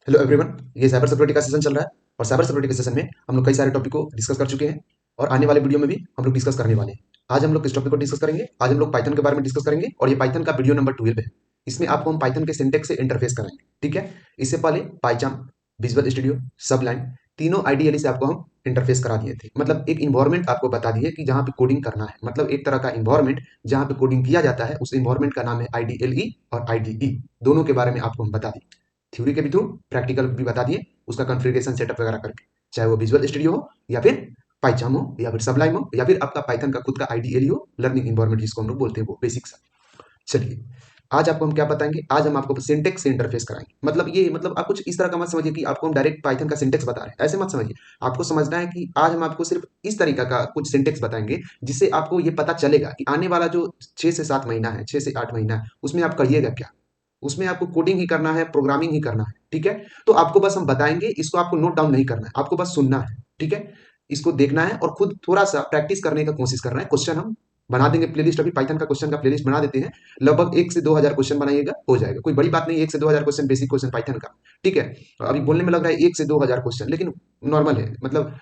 Hello everyone. ये cyber security का session चल रहा है और साइबर सिक्योरिटी के सेशन में हम लोग कई सारे टॉपिक को डिस्कस कर चुके हैं और आने वाले वीडियो में भी हम लोग डिस्कस करने वाले हैं। आज हम लोग किस टॉपिक को डिस्कस करेंगे? आज हम लोग पाइथन के बारे में डिस्कस करेंगे और ये पाइथन का वीडियो नंबर 12 है। इसमें आपको हम पाइथन के सिंटेक्स से इंटरफेस कराएंगे, ठीक है। इससे पहले पाइचाम, विजुअल स्टूडियो, सबलाइन, तीनों आईडीएल से आपको हम इंटरफेस करा दिए थे। मतलब एक इन्वायरमेंट आपको बता दिए कि जहाँ पे कोडिंग करना है, मतलब एक तरह का इन्वायरमेंट जहाँ पे कोडिंग किया जाता है, उस इन्वायरमेंट का नाम है आईडीएलई और आईडीई। दोनों के बारे में आपको हम बता दिए, थ्योरी के भी थ्रू, प्रैक्टिकल भी बता दिए, उसका कॉन्फ़िगरेशन सेटअप वगैरह करके, चाहे वो विजुअल स्टूडियो हो या फिर पाइथन हो या फिर सबलाइन हो या फिर आपका पाइथन का खुद का आईडीएल हो, लर्निंग एनवायरनमेंट जिसको हम लोग बोलते हैं, वो बेसिक सा। चलिए, आज आपको हम क्या बताएंगे? आज हम आपको सिंटेक्स से इंटरफेस कराएंगे। मतलब ये, मतलब आप कुछ इस तरह का मत समझिए कि आपको हम डायरेक्ट पाइथन का सिंटेक्स बता रहे हैं, ऐसे मत समझिए। आपको समझना है कि आज हम आपको सिर्फ इस तरीका का कुछ सिंटेक्स बताएंगे जिससे आपको ये पता चलेगा कि आने वाला जो 6 से 7 महीना है, 6 से 8 महीना है, उसमें आप करिएगा क्या। उसमें आपको कोडिंग ही करना है, प्रोग्रामिंग ही करना है, ठीक है। तो आपको बस हम बताएंगे, इसको आपको नोट डाउन नहीं करना है, आपको बस सुनना है, ठीक है। इसको देखना है और खुद थोड़ा सा प्रैक्टिस करने का कोशिश करना है। क्वेश्चन हम बना देंगे, प्लेलिस्ट अभी पाइथन का क्वेश्चन का प्लेलिस्ट बना देते हैं। लगभग 1 से 2 हजार क्वेश्चन बनाइएगा, हो जाएगा, कोई बड़ी बात नहीं है। 1 से 2 हजार क्वेश्चन, बेसिक क्वेश्चन पाइथन का, ठीक है। अभी बोलने में लग रहा है 1 से 2 हजार क्वेश्चन, लेकिन नॉर्मल है। मतलब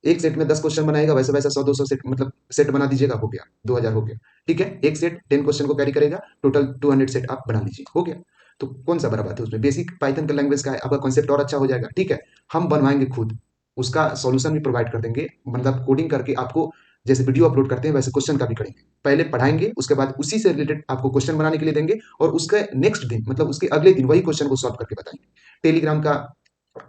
एक सेट में 10 क्वेश्चन बनाएगा, वैसे वैसा 100-200 सेट, मतलब सेट बना दीजिएगा, हो गया, 2 हजार हो गया, ठीक है। एक सेट 10 क्वेश्चन को कैरी करेगा, टोटल 200 सेट आप बना लीजिए, हो गया। तो कौन सा बड़ा बात है उसमें? बेसिक पाइथन का लैंग्वेज का है, आपका कॉन्सेप्ट और अच्छा हो जाएगा, ठीक है। हम बनवाएंगे खुद, उसका सॉल्यूशन भी प्रोवाइड कर देंगे, मतलब कोडिंग करके आपको। जैसे वीडियो अपलोड करते हैं वैसे क्वेश्चन का भी करेंगे। पहले पढ़ाएंगे, उसके बाद उसी से रिलेटेड आपको क्वेश्चन बनाने के लिए देंगे और उसके नेक्स्ट दिन, मतलब उसके अगले दिन वही क्वेश्चन को सॉल्व करके बताएंगे। टेलीग्राम का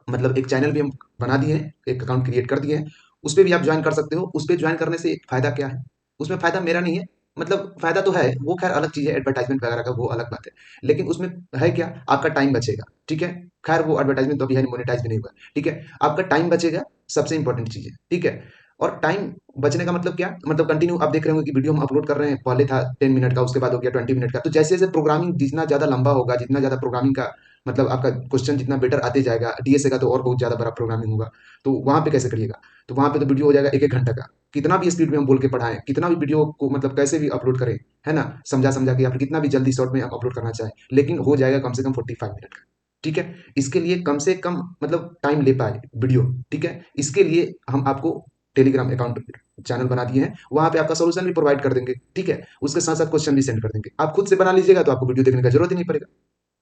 मतलब एक चैनल भी हम बना दिए हैं, एक अकाउंट क्रिएट कर दिए हैं, उस पे भी आप ज्वाइन कर सकते हो। उस पे ज्वाइन करने से फायदा क्या है? उसमें फायदा मेरा नहीं है, मतलब फायदा तो है, वो खैर अलग चीज है, एडवर्टाइजमेंट वगैरह का वो अलग बात है। लेकिन उसमें है क्या, आपका टाइम बचेगा, ठीक है। खैर वो एडवर्टाइजमेंट तो अभी है, मोनेटाइज भी नहीं हुआ, ठीक है। आपका टाइम बचेगा, सबसे इंपॉर्टेंट चीज है, ठीक है। और टाइम बचने का मतलब क्या, मतलब कंटिन्यू आप देख रहे होंगे कि वीडियो हम अपलोड कर रहे हैं, पहले था 10 मिनट का, उसके बाद हो गया 20 मिनट का। तो जैसे जैसे प्रोग्रामिंग जितना ज्यादा लंबा होगा, जितना ज्यादा प्रोग्रामिंग का मतलब आपका क्वेश्चन जितना बेटर आते जाएगा, डीएसए का तो और बहुत ज्यादा बड़ा प्रोग्रामिंग होगा। तो वहां पे कैसे करिएगा? तो वहां पे तो वीडियो हो जाएगा 1-1 घंटा का। कितना भी स्पीड में हम बोल के पढ़ाएं, कितना भी वीडियो को मतलब कैसे भी अपलोड करें, है ना, समझा समझा के, या फिर कितना भी जल्दी शॉर्ट में आप अपलोड करना चाहें, लेकिन हो जाएगा कम से कम 45 मिनट का, ठीक है। इसके लिए कम से कम मतलब टाइम ले पाए वीडियो, ठीक है। इसके लिए हम आपको टेलीग्राम अकाउंट चैनल बना दिए हैं, वहां पे आपका सोल्यूशन भी प्रोवाइड कर देंगे, ठीक है। उसके साथ साथ क्वेश्चन भी सेंड कर देंगे। आप खुद से बना लीजिएगा तो आपको वीडियो देखने का जरूरत ही नहीं पड़ेगा,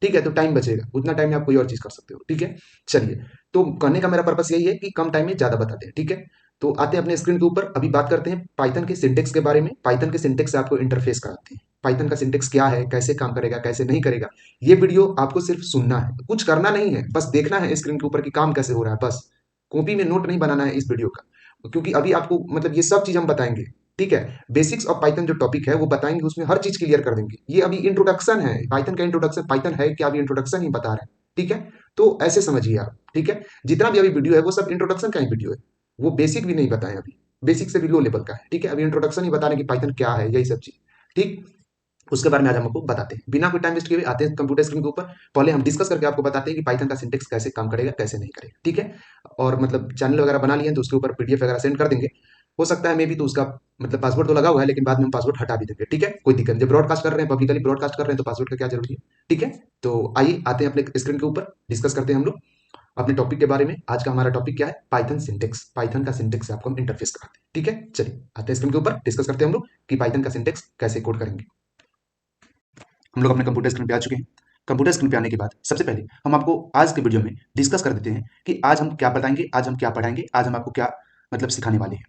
ठीक है। तो टाइम बचेगा, उतना टाइम में आप कोई और चीज कर सकते हो, ठीक है। चलिए, तो कहने का मेरा पर्पस यही है कि कम टाइम में ज्यादा बताते हैं, ठीक है। तो आते हैं अपने स्क्रीन के ऊपर, अभी बात करते हैं पाइथन के सिंटेक्स के बारे में। पाइथन के सिंटेक्स से आपको इंटरफेस कराते हैं, पाइथन का सिंटेक्स क्या है, कैसे काम करेगा, कैसे नहीं करेगा। ये वीडियो आपको सिर्फ सुनना है, कुछ करना नहीं है, बस देखना है स्क्रीन के ऊपर कि काम कैसे हो रहा है, बस। कॉपी में नोट नहीं बनाना है इस वीडियो का, क्योंकि अभी आपको मतलब ये सब चीज हम बताएंगे, ठीक है। बेसिक्स ऑफ पाइथन जो टॉपिक है वो बताएंगे, उसमें हर चीज क्लियर कर देंगे। ये अभी इंट्रोडक्शन है, पाइथन का इंट्रोडक्शन, पाइथन है क्या, अभी इंट्रोडक्शन ही बता रहे हैं, ठीक है। तो ऐसे समझिए आप, ठीक है। जितना भी अभी वीडियो है वो सब इंट्रोडक्शन का ही वीडियो है, वो बेसिक भी नहीं बताए अभी, बेसिक से भी लो लेवल का है, ठीक है। अभी इंट्रोडक्शन ही बता रहे हैं कि पाइथन क्या है, यही सब चीज, ठीक। उसके बारे में आज हम आपको बताते हैं, बिना कोई टाइम वेस्ट किए हुए आते हैं कंप्यूटर स्क्रीन के ऊपर। पहले हम डिस्कस करके आपको बताते हैं कि पाइथन का सिंटेक्स कैसे काम करेगा, कैसे नहीं करेगा, ठीक है। और मतलब चैनल वगैरह बना लिए हैं तो उसके ऊपर पीडीएफ वगैरह सेंड कर देंगे। हो सकता है मे भी तो उसका मतलब पासवर्ड तो लगा हुआ है, लेकिन बाद में हम पासवर्ड हटा भी देंगे, ठीक है। कोई दिक्कत नहीं, जब ब्रॉडकास्ट कर रहे हैं, पब्लिकली ब्रॉडकास्ट कर रहे हैं, तो पासवर्ड का क्या जरूरी है, ठीक है। तो आइए आते हैं अपने स्क्रीन के ऊपर, डिस्कस करते हैं हम लोग अपने टॉपिक के बारे में। आज का हमारा टॉपिक क्या है? Python syntax. पाइथन का सिंटेक्स से आपको हम इंटरफेस कराते हैं, ठीक है। चलिए आते हैं स्क्रीन के ऊपर, डिस्कस करते हैं हम लोग कि पाइथन का सिंटेक्स कैसे कोड करेंगे। हम लोग अपने कंप्यूटर स्क्रीन पे आ चुके हैं। कंप्यूटर स्क्रीन पे आने के बाद सबसे पहले हम आपको आज के वीडियो में डिस्कस कर देते हैं कि आज हम क्या बताएंगे, आज हम क्या पढ़ाएंगे, आज हम आपको क्या मतलब सिखाने वाले हैं।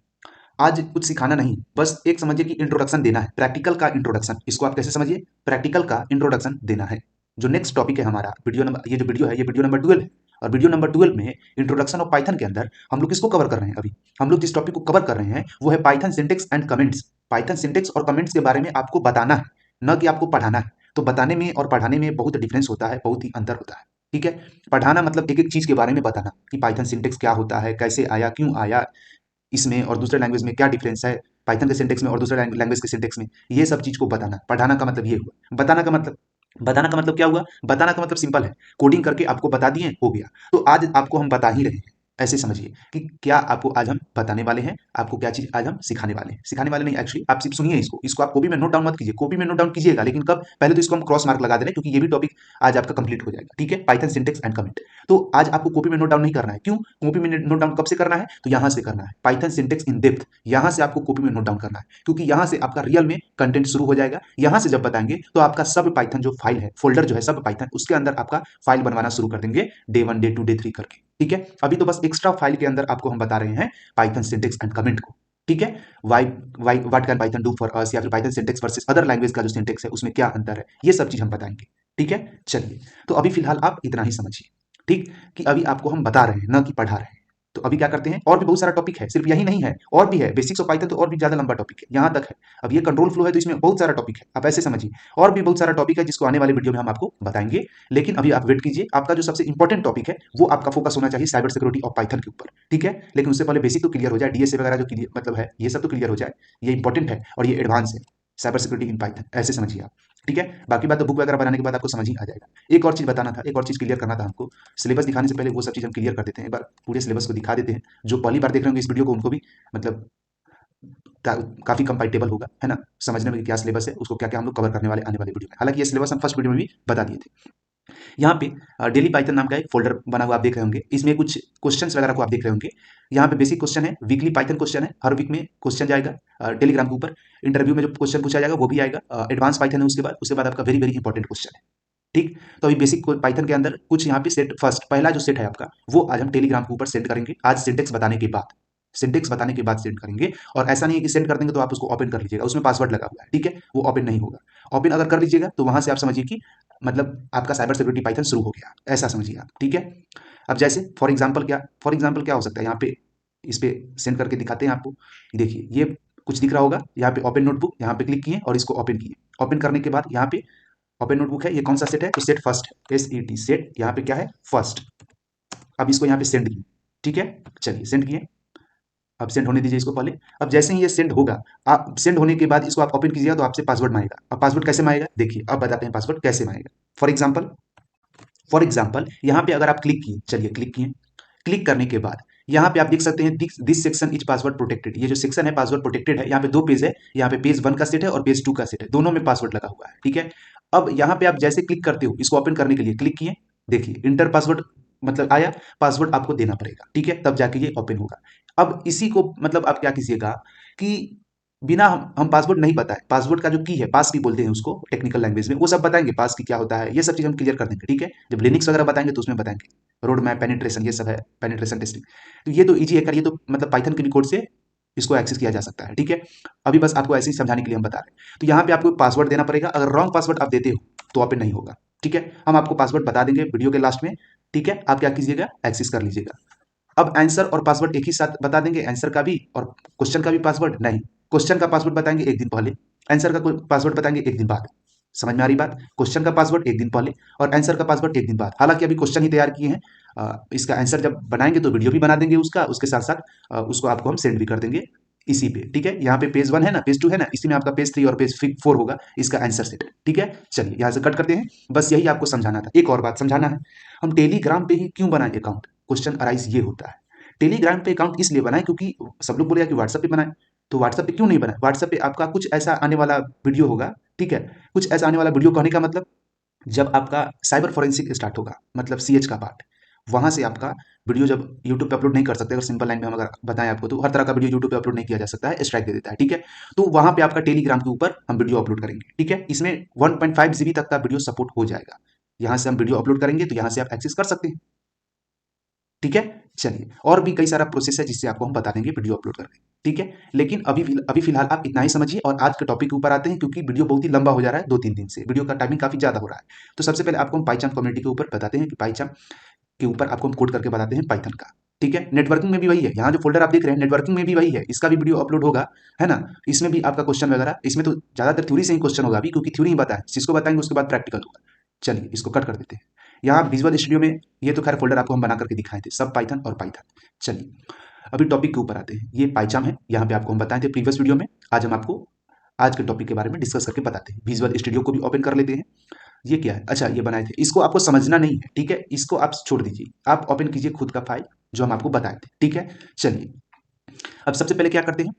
आज कुछ सिखाना नहीं, बस एक समझिए कि इंट्रोडक्शन देना है, प्रैक्टिकल का इंट्रोडक्शन। इसको आप कैसे समझिए? प्रैक्टिकल का इंट्रोडक्शन देना है। जो नेक्स्ट टॉपिक है हमारा वीडियो नंबर, ये जो वीडियो है ये वीडियो नंबर 12 है। और वीडियो नंबर 12 में इंट्रोडक्शन ऑफ पाइथन के अंदर हम लोग किसको कवर कर रहे हैं? अभी हम लोग जिस टॉपिक को कवर कर रहे हैं वो है Python syntax and comments. Python syntax और कमेंट्स के बारे में आपको बताना है, न कि आपको पढ़ाना है। तो बताने में और पढ़ाने में बहुत डिफरेंस होता है, बहुत ही अंतर होता है, ठीक है। पढ़ाना मतलब एक एक चीज के बारे में बताना कि पाइथन सिंटेक्स क्या होता है, कैसे आया, क्यों आया, इसमें और दूसरे लैंग्वेज में क्या डिफरेंस है, पाइथन के सिंटेक्स में और दूसरे लैंग्वेज के सिंटेक्स में, ये सब चीज को बताना। पढ़ाना का मतलब ये हुआ, बताना का मतलब क्या हुआ? बताना का मतलब सिंपल है, कोडिंग करके आपको बता दिए, हो गया। तो आज आपको हम बता ही रहे हैं, ऐसे समझिए कि क्या आपको आज हम बताने वाले हैं, आपको क्या चीज आज हम सिखाने वाले हैं। सिखाने वाले नहीं, एक्चुअली आप सिर्फ सुनिए इसको, इसको आप कॉपी में नोट डाउन मत कीजिए, कॉपी में नोट डाउन कीजिएगा लेकिन कब, पहले तो इसको हम क्रॉस मार्क लगा दे रहे हैं क्योंकि ये भी टॉपिक आज आपका कंप्लीट हो जाएगा, ठीक है। पाइथन सिंटेक्स एंड कमेंट, तो आज आपको कॉपी में नोट डाउन नहीं करना है। क्यों कॉपी में नोट डाउन कब से करना है, तो यहां से करना है। पाइथन सिंटेक्स इन डेप्थ, यहां से आपको कॉपी में नोट डाउन करना है क्योंकि यहां से आपका रियल में कंटेंट शुरू हो जाएगा। यहां से जब बताएंगे तो आपका सब पाइथन जो फाइल है, फोल्डर जो है सब पाइथन, उसके अंदर आपका फाइल बनवाना शुरू कर देंगे डे 1 डे 2 डे 3 करके, ठीक है। अभी तो बस एक्स्ट्रा फाइल के अंदर आपको हम बता रहे हैं पाइथन सिंटेक्स एंड कमेंट को, ठीक है। Why why what can Python do for us, या फिर Python syntax versus other language का जो सिंटेक्स है उसमें क्या अंतर है, ये सब चीज हम बताएंगे, ठीक है। चलिए, तो अभी फिलहाल आप इतना ही समझिए, ठीक, कि अभी आपको हम बता रहे हैं ना कि पढ़ा रहे हैं। तो अभी क्या करते हैं, और भी बहुत सारा टॉपिक है, सिर्फ यही नहीं है, और भी है। बेसिक्स ऑफ पाइथन तो और भी ज्यादा लंबा टॉपिक है, यहाँ तक है। अब ये कंट्रोल फ्लो है तो इसमें बहुत सारा टॉपिक है, आप ऐसे समझिए। और भी बहुत सारा टॉपिक है जिसको आने वाले वीडियो में हम आपको बताएंगे, लेकिन अभी आप वेट कीजिए। आपका जो सबसे इंपॉर्टेंट टॉपिक है वो आपका फोकस होना चाहिए साइबर सिक्योरिटी ऑफ पाइथन के ऊपर, ठीक है। लेकिन उससे पहले बेसिक तो क्लियर हो जाए, डीएसए वगैरह जो क्लियर मतलब है, ये सब तो क्लियर हो जाए। ये इंपॉर्टेंट है और ये एडवांस है, साइबर सिक्योरिटी इन पाइथन, ऐसे समझिए आप, ठीक है। बाकी बात तो बुक वगैरह बनाने के बाद आपको समझ ही आ जाएगा। एक और चीज बताना था, एक और चीज क्लियर करना था हमको। सिलेबस दिखाने से पहले वो सब चीज हम क्लियर कर देते हैं, एक बार पूरे सिलेबस को दिखा देते हैं। जो पहली बार देख रहे होंगे इस वीडियो को उनको भी मतलब काफी कंपेटेबल होगा, है ना, समझने में कि क्या सिलेबस है, उसको क्या क्या हम लोग कवर करने वाले आने वाले वीडियो में। हालांकि ये सिलेबस हम फर्स्ट वीडियो में भी बता दिए थे। यहाँ पे डेली पाइथन नाम का एक फोल्डर बना हुआ आप देख रहे होंगे, इसमें कुछ क्वेश्चंस वगैरह को आप देख रहे होंगे। यहाँ पे बेसिक क्वेश्चन है, वीकली पाइथन क्वेश्चन है, हर वीक में क्वेश्चन जाएगा टेलीग्राम के ऊपर। इंटरव्यू में जो क्वेश्चन पूछा जाएगा वो भी आएगा। एडवांस पाइथन है, उसके बाद आपका वेरी वेरी इंपॉर्टेंट क्वेश्चन है, ठीक। तो अभी बेसिक पाइथन के अंदर कुछ यहाँ पे सेट, फर्स्ट पहला जो सेट है आपका वो आज हम टेलीग्राम के ऊपर सेंड करेंगे, आज सिंटेक्स बताने के बाद, सिंटेक्स बताने के बाद सेंड करेंगे। और ऐसा नहीं है कि सेंड कर देंगे तो आप उसको ओपन कर लीजिएगा, उसमें पासवर्ड लगा हुआ है, ठीक है, वो ओपन नहीं होगा। ओपन अगर कर लीजिएगा तो वहां से आप समझिए कि मतलब आपका साइबर सिक्योरिटी पाइथन शुरू हो गया, ऐसा समझिए आप, ठीक है। अब जैसे फॉर एग्जाम्पल क्या हो सकता है, यहाँ पे इस पे सेंड करके दिखाते हैं आपको। देखिए ये कुछ दिख रहा होगा, यहाँ पे ओपन नोटबुक, यहाँ पे क्लिक किए और इसको ओपन किए। ओपन करने के बाद यहाँ पे ओपन नोटबुक है, ये कौन सा सेट है, तो सेट फर्स्ट है, SET सेट, यहाँ पे क्या है फर्स्ट। अब इसको यहाँ पे सेंड किए, ठीक है। चलिए सेंड किए, अब सेंड होने दीजिए इसको पहले। अब जैसे ही ये सेंड होगा, आप सेंड होने के बाद इसको आप ओपन कीजिएगा तो आपसे पासवर्ड मांगेगा। अब पासवर्ड कैसे मांगेगा, देखिए अब बताते हैं पासवर्ड कैसे मांगेगा। फॉर एग्जाम्पल यहाँ पे अगर आप क्लिक किए, चलिए क्लिक किए, क्लिक करने के बाद यहाँ पे आप देख सकते हैं this section is password protected, ये जो सेक्शन है पासवर्ड प्रोटेक्टेड है। यहाँ पे दो पेज है, यहाँ पे पेज 1 का सेट है और पेज 2 का सेट है, दोनों में पासवर्ड लगा हुआ है, ठीक है। अब यहाँ पे आप जैसे क्लिक करते हो, इसको ओपन करने के लिए क्लिक किए, देखिए इंटर पासवर्ड मतलब आया, पासवर्ड आपको देना पड़ेगा, ठीक है, तब जाके ये ओपन होगा। अब इसी को मतलब आप क्या कीजिएगा कि बिना हम पासवर्ड नहीं पता है, पासवर्ड का जो की है, पास की बोलते हैं उसको टेक्निकल लैंग्वेज में, वो सब बताएंगे, पास की क्या होता है, ये सब चीज हम क्लियर कर देंगे, ठीक है। जब लिनक्स वगैरह बताएंगे तो उसमें बताएंगे रोड मैप, पेनिट्रेशन, ये सब है, पेनिट्रेशन टेस्टिंग। तो ये तो इजी है, कर ये तो मतलब पाइथन के भी कोड से इसको एक्सेस किया जा सकता है, ठीक है। अभी बस आपको ऐसे ही समझाने के लिए हम बता रहे हैं। तो यहाँ पे आपको पासवर्ड देना पड़ेगा, अगर रॉन्ग पासवर्ड आप देते हो तो ओपन नहीं होगा, ठीक है। हम आपको पासवर्ड बता देंगे वीडियो के लास्ट में, ठीक है। आप क्या कीजिएगा, एक्सेस कर लीजिएगा। अब आंसर और पासवर्ड एक ही साथ बता देंगे, आंसर का भी और क्वेश्चन का भी पासवर्ड नहीं, क्वेश्चन का पासवर्ड बताएंगे एक दिन पहले, आंसर का पासवर्ड बताएंगे एक दिन बाद। समझ में आ रही बात, क्वेश्चन का पासवर्ड एक दिन पहले और आंसर का पासवर्ड एक दिन बाद। हालांकि अभी क्वेश्चन ही तैयार किए हैं, इसका आंसर जब बनाएंगे तो वीडियो भी बना देंगे उसका, उसके साथ साथ उसको आपको हम सेंड भी कर देंगे इसी पे, ठीक है। यहाँ पे पेज 1 है ना, पेज 2 है ना, इसी में आपका पेज 3 और पेज 4 होगा इसका आंसर सेट, ठीक है। चलिए यहाँ से कट करते हैं, बस यही आपको समझाना था। एक और बात समझाना है, हम टेलीग्राम पे ही क्यों बनाए अकाउंट, क्वेश्चन अराइज ये होता है। टेलीग्राम पे अकाउंट इसलिए बनाए क्योंकि सब लोग बोलेगा कि व्हाट्सएप पे बनाए, तो व्हाट्सएप पे क्यों नहीं बनाए, व्हाट्सएप पे आपका कुछ ऐसा आने वाला वीडियो होगा, ठीक है। कुछ ऐसा आने वाला वीडियो कहने का मतलब, जब आपका साइबर फोरेंसिक स्टार्ट होगा, मतलब CH का पार्ट, वहां से आपका वीडियो जब यूट्यूब पे अपलोड नहीं कर सकते, अगर सिंपल लाइन में हम अगर बताएं आपको तो हर तरह का वीडियो यूट्यूब पे अपलोड नहीं किया जा सकता है, स्ट्राइक दे देता है, ठीक है। तो वहां पे आपका टेलीग्राम के ऊपर हम वीडियो अपलोड करेंगे, ठीक है। इसमें 1.5 GB तक का वीडियो सपोर्ट हो जाएगा, यहाँ से हम वीडियो अपलोड करेंगे तो यहाँ से आप एक्सेस कर सकते हैं, ठीक है। चलिए, और भी कई सारा प्रोसेस है जिससे आपको हम बता देंगे वीडियो अपलोड करके, ठीक है। लेकिन अभी फिलहाल आप इतना ही समझिए और आज के टॉपिक के ऊपर आते हैं, क्योंकि वीडियो बहुत ही लंबा हो जा रहा है, 2-3 दिन से वीडियो का टाइमिंग काफी ज्यादा हो रहा है। तो सबसे पहले आपको हम पाइथन कम्युनिटी के ऊपर बताते हैं कि पाइथन के ऊपर आपको हम कोड करके बताते हैं पाइथन का, ठीक है। नेटवर्किंग में भी वही है, यहाँ जो फोल्डर आप देख रहे हैं नेटवर्किंग में भी वही है, इसका भी वीडियो अपलोड होगा, है ना। इसमें भी आपका क्वेश्चन वगैरह, इसमें तो ज्यादातर थ्योरी से ही क्वेश्चन होगा अभी, क्योंकि थ्योरी ही बताएं, जिसको बताएंगे उसके बाद प्रैक्टिकल होगा। चलिए इसको कट कर देते हैं। यहाँ विजुअल स्टूडियो में ये तो खैर फोल्डर आपको हम बना करके दिखाए थे, सब पाइथन और पाइथन। चलिए अभी टॉपिक के ऊपर आते हैं, ये पाइचाम है, यहाँ पे आपको हम बताए थे प्रीवियस वीडियो में। आज हम आपको आज के टॉपिक के बारे में डिस्कस करके बताते हैं। विजुअल स्टूडियो को भी ओपन कर लेते हैं। ये क्या है, अच्छा ये बनाए थे, इसको आपको समझना नहीं है, ठीक है, इसको आप छोड़ दीजिए, आप ओपन कीजिए खुद का फाइल, जो हम आपको बताए थे। ठीक है, चलिए अब सबसे पहले क्या करते हैं,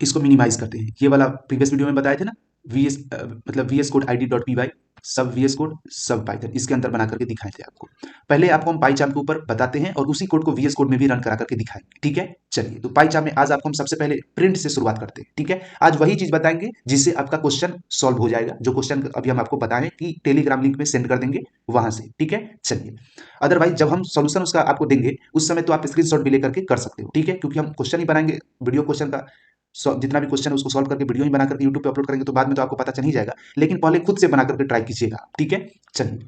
इसको मिनिमाइज करते हैं। ये वाला प्रीवियस वीडियो में बताए थे ना, वीएस मतलब VS code id dot P Y सब वीएस कोड सब पाइथन, इसके अंदर बना करके दिखाए थे आपको। पहले आपको हम पाईचार्म के ऊपर बताते हैं और उसी कोड को वीएस कोड में भी रन करा करके दिखाएंगे। ठीक है, चलिए तो पाईचार्म में आज आपको हम सबसे पहले प्रिंट से शुरुआत करते हैं। ठीक है, आज वही चीज बताएंगे जिससे आपका क्वेश्चन सॉल्व हो जाएगा, जो क्वेश्चन अभी हम आपको बताएं कि टेलीग्राम लिंक में सेंड कर देंगे वहां से। ठीक है, चलिए अदरवाइज जब हम सोल्यूशन उसका आपको देंगे उस समय तो आप स्क्रीनशॉट भी लेकर के कर सकते हो। ठीक है, क्योंकि हम क्वेश्चन ही बनाएंगे, वीडियो क्वेश्चन का जितना भी क्वेश्चन है उसको सॉल्व करके वीडियो ही बना करके यूट्यूब पे अपलोड करेंगे तो बाद में तो आपको पता चल ही जाएगा, लेकिन पहले खुद से बना करके ट्राई कीजिएगा। ठीक है, चलिए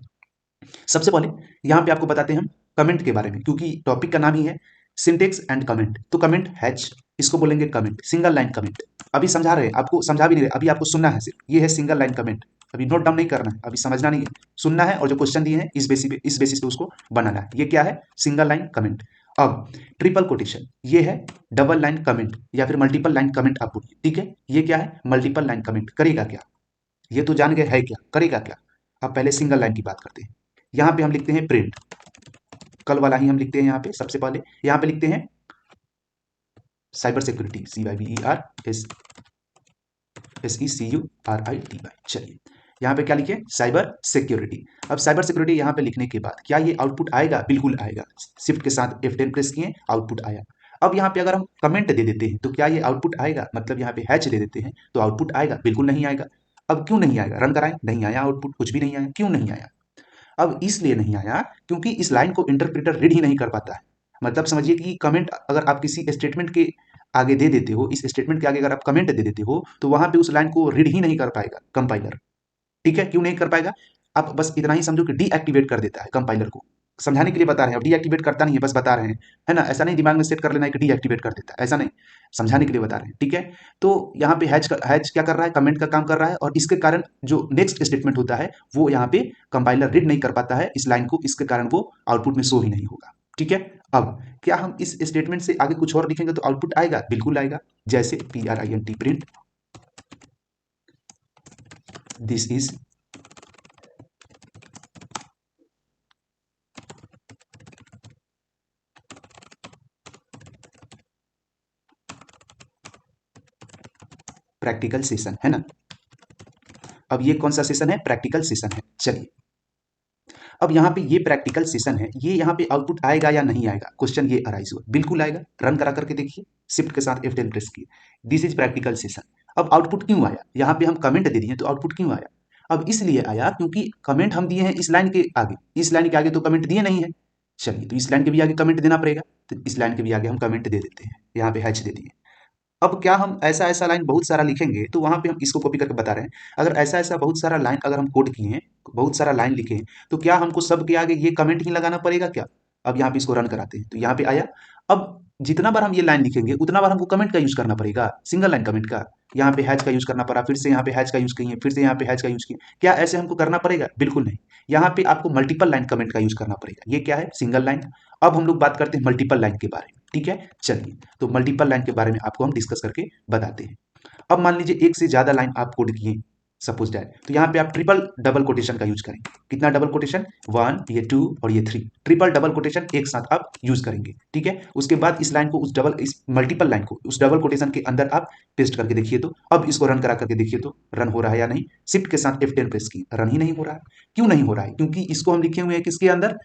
सबसे पहले यहाँ पे आपको बताते हैं हम कमेंट के बारे में, क्योंकि टॉपिक का नाम ही है सिंटेक्स एंड कमेंट। तो कमेंट हैच, इसको बोलेंगे कमेंट, सिंगल लाइन कमेंट। अभी समझा रहे हैं आपको, समझा भी नहीं रहे, अभी आपको सुनना है सिर्फ, ये है सिंगल लाइन कमेंट। अभी नोट डाउन नहीं करना है, अभी समझना नहीं है, सुनना है और जो क्वेश्चन दिए हैं इस बेसिस पे उसको बनाना है। ये क्या है, सिंगल लाइन कमेंट। अब ट्रिपल कोटेशन, ये है डबल लाइन कमेंट या फिर मल्टीपल लाइन कमेंट आप बोलिए। ठीक है, ये क्या है, मल्टीपल लाइन कमेंट। करेगा क्या, ये तो जान गए है क्या, करेगा क्या। अब पहले सिंगल लाइन की बात करते हैं। यहाँ पे हम लिखते हैं प्रिंट, कल वाला ही हम लिखते हैं। यहाँ पे सबसे पहले यहाँ पे लिखते हैं साइबर सिक्योरिटी, CYBER चलिए यहाँ पे क्या लिखे, साइबर सिक्योरिटी। अब साइबर सिक्योरिटी यहाँ पे लिखने के बाद क्या ये आउटपुट आएगा, बिल्कुल आएगा। शिफ्ट के साथ F10 प्रेस किए, आउटपुट आया। अब यहाँ पे अगर हम कमेंट दे देते हैं तो क्या ये आउटपुट आएगा, मतलब यहाँ पे हैच दे देते हैं तो आउटपुट आएगा, बिल्कुल नहीं आएगा। अब क्यों नहीं आएगा, रन कराएं, नहीं आया आउटपुट, कुछ भी नहीं आया। क्यों नहीं आया, अब इसलिए नहीं आया क्योंकि इस लाइन को इंटरप्रेटर रीड ही नहीं कर पाता है। मतलब समझिए कि कमेंट अगर आप किसी स्टेटमेंट के आगे दे देते हो, इस स्टेटमेंट के आगे अगर आप कमेंट दे देते हो तो वहां पे उस लाइन को रीड ही नहीं कर पाएगा कंपाइलर। ठीक है, क्यों नहीं कर पाएगा, आप बस इतना ही समझो कि डीएक्टिवेट कर देता है कंपाइलर को। समझाने के लिए बता रहे हैं, अब डीएक्टिवेट करता नहीं है, बस बता रहे हैं, है ना। ऐसा नहीं दिमाग में सेट कर लेना है कि डीएक्टिवेट कर देता है, ऐसा नहीं, समझाने के लिए बता रहे हैं। ठीक है, तो यहाँ पे हैच क्या कर रहा है, कमेंट का काम कर रहा है, और इसके कारण जो नेक्स्ट स्टेटमेंट होता है वो यहाँ पे कंपाइलर रीड नहीं कर पाता है इस लाइन को, इसके कारण वो आउटपुट में शो ही नहीं होगा। ठीक है, अब क्या हम इस स्टेटमेंट से आगे कुछ और लिखेंगे तो आउटपुट आएगा, बिल्कुल आएगा। जैसे PRINT print this is practical session, है ना। अब ये कौन सा सेशन है, प्रैक्टिकल सेशन है। चलिए अब यहाँ पे ये प्रैक्टिकल सेशन है, ये यहाँ पे आउटपुट आएगा या नहीं आएगा, क्वेश्चन ये अराइज हुआ, बिल्कुल आएगा। रन करा करके देखिए, शिफ्ट के साथ F10 प्रेस किए, दिस इज प्रैक्टिकल सेशन। अब आउटपुट क्यों आया, यहाँ पे हम कमेंट दे दिए तो आउटपुट क्यों आया, अब इसलिए आया क्योंकि कमेंट हम दिए हैं इस लाइन के आगे, इस लाइन के आगे तो कमेंट दिए नहीं है। चलिए तो इस लाइन के भी आगे कमेंट देना पड़ेगा, तो इस लाइन के भी आगे हम कमेंट दे देते हैं, यहाँ पे हैच दे दिए। अब क्या हम ऐसा ऐसा लाइन बहुत सारा लिखेंगे तो वहां पे हम इसको कॉपी करके बता रहे हैं, अगर ऐसा ऐसा बहुत सारा लाइन अगर हम कोड किए हैं, बहुत सारा लाइन लिखे हैं, तो क्या हमको सबके आगे ये कमेंट ही लगाना पड़ेगा क्या। अब यहाँ पे इसको रन कराते हैं तो यहाँ पे आया। अब जितना बार हम ये लाइन लिखेंगे उतना बार हमको कमेंट का यूज करना पड़ेगा, सिंगल लाइन कमेंट का। यहाँ पे हैच का यूज करना पड़ा, फिर से यहाँ पे हैच का यूज किए, फिर से यहाँ पे हैच का यूज किए, क्या ऐसे हमको करना पड़ेगा, बिल्कुल नहीं। यहाँ पे आपको मल्टीपल लाइन कमेंट का यूज करना पड़ेगा, ये क्या है, सिंगल लाइन। अब हम लोग बात करते हैं मल्टीपल लाइन के बारे में। ठीक है, चलिए तो मल्टीपल लाइन के बारे में आपको हम डिस्कस करके बताते हैं। अब मान लीजिए एक से ज्यादा लाइन आप कोड किए, सपोज दैट, तो यहाँ पे आप ट्रिपल डबल कोटेशन का यूज करेंगे। कितना डबल कोटेशन, 1, ये 2 और ये 3, ट्रिपल डबल कोटेशन एक साथ आप यूज करेंगे। ठीक है, उसके बाद इस लाइन को इस मल्टीपल लाइन को उस डबल कोटेशन के अंदर आप पेस्ट करके देखिए, तो अब इसको रन करा करके देखिए तो रन हो रहा है या नहीं। शिफ्ट के साथ F10 प्रेस की, रन ही नहीं हो रहा है। क्यों नहीं हो रहा है, क्योंकि इसको हम लिखे हुए हैं किसके अंदर,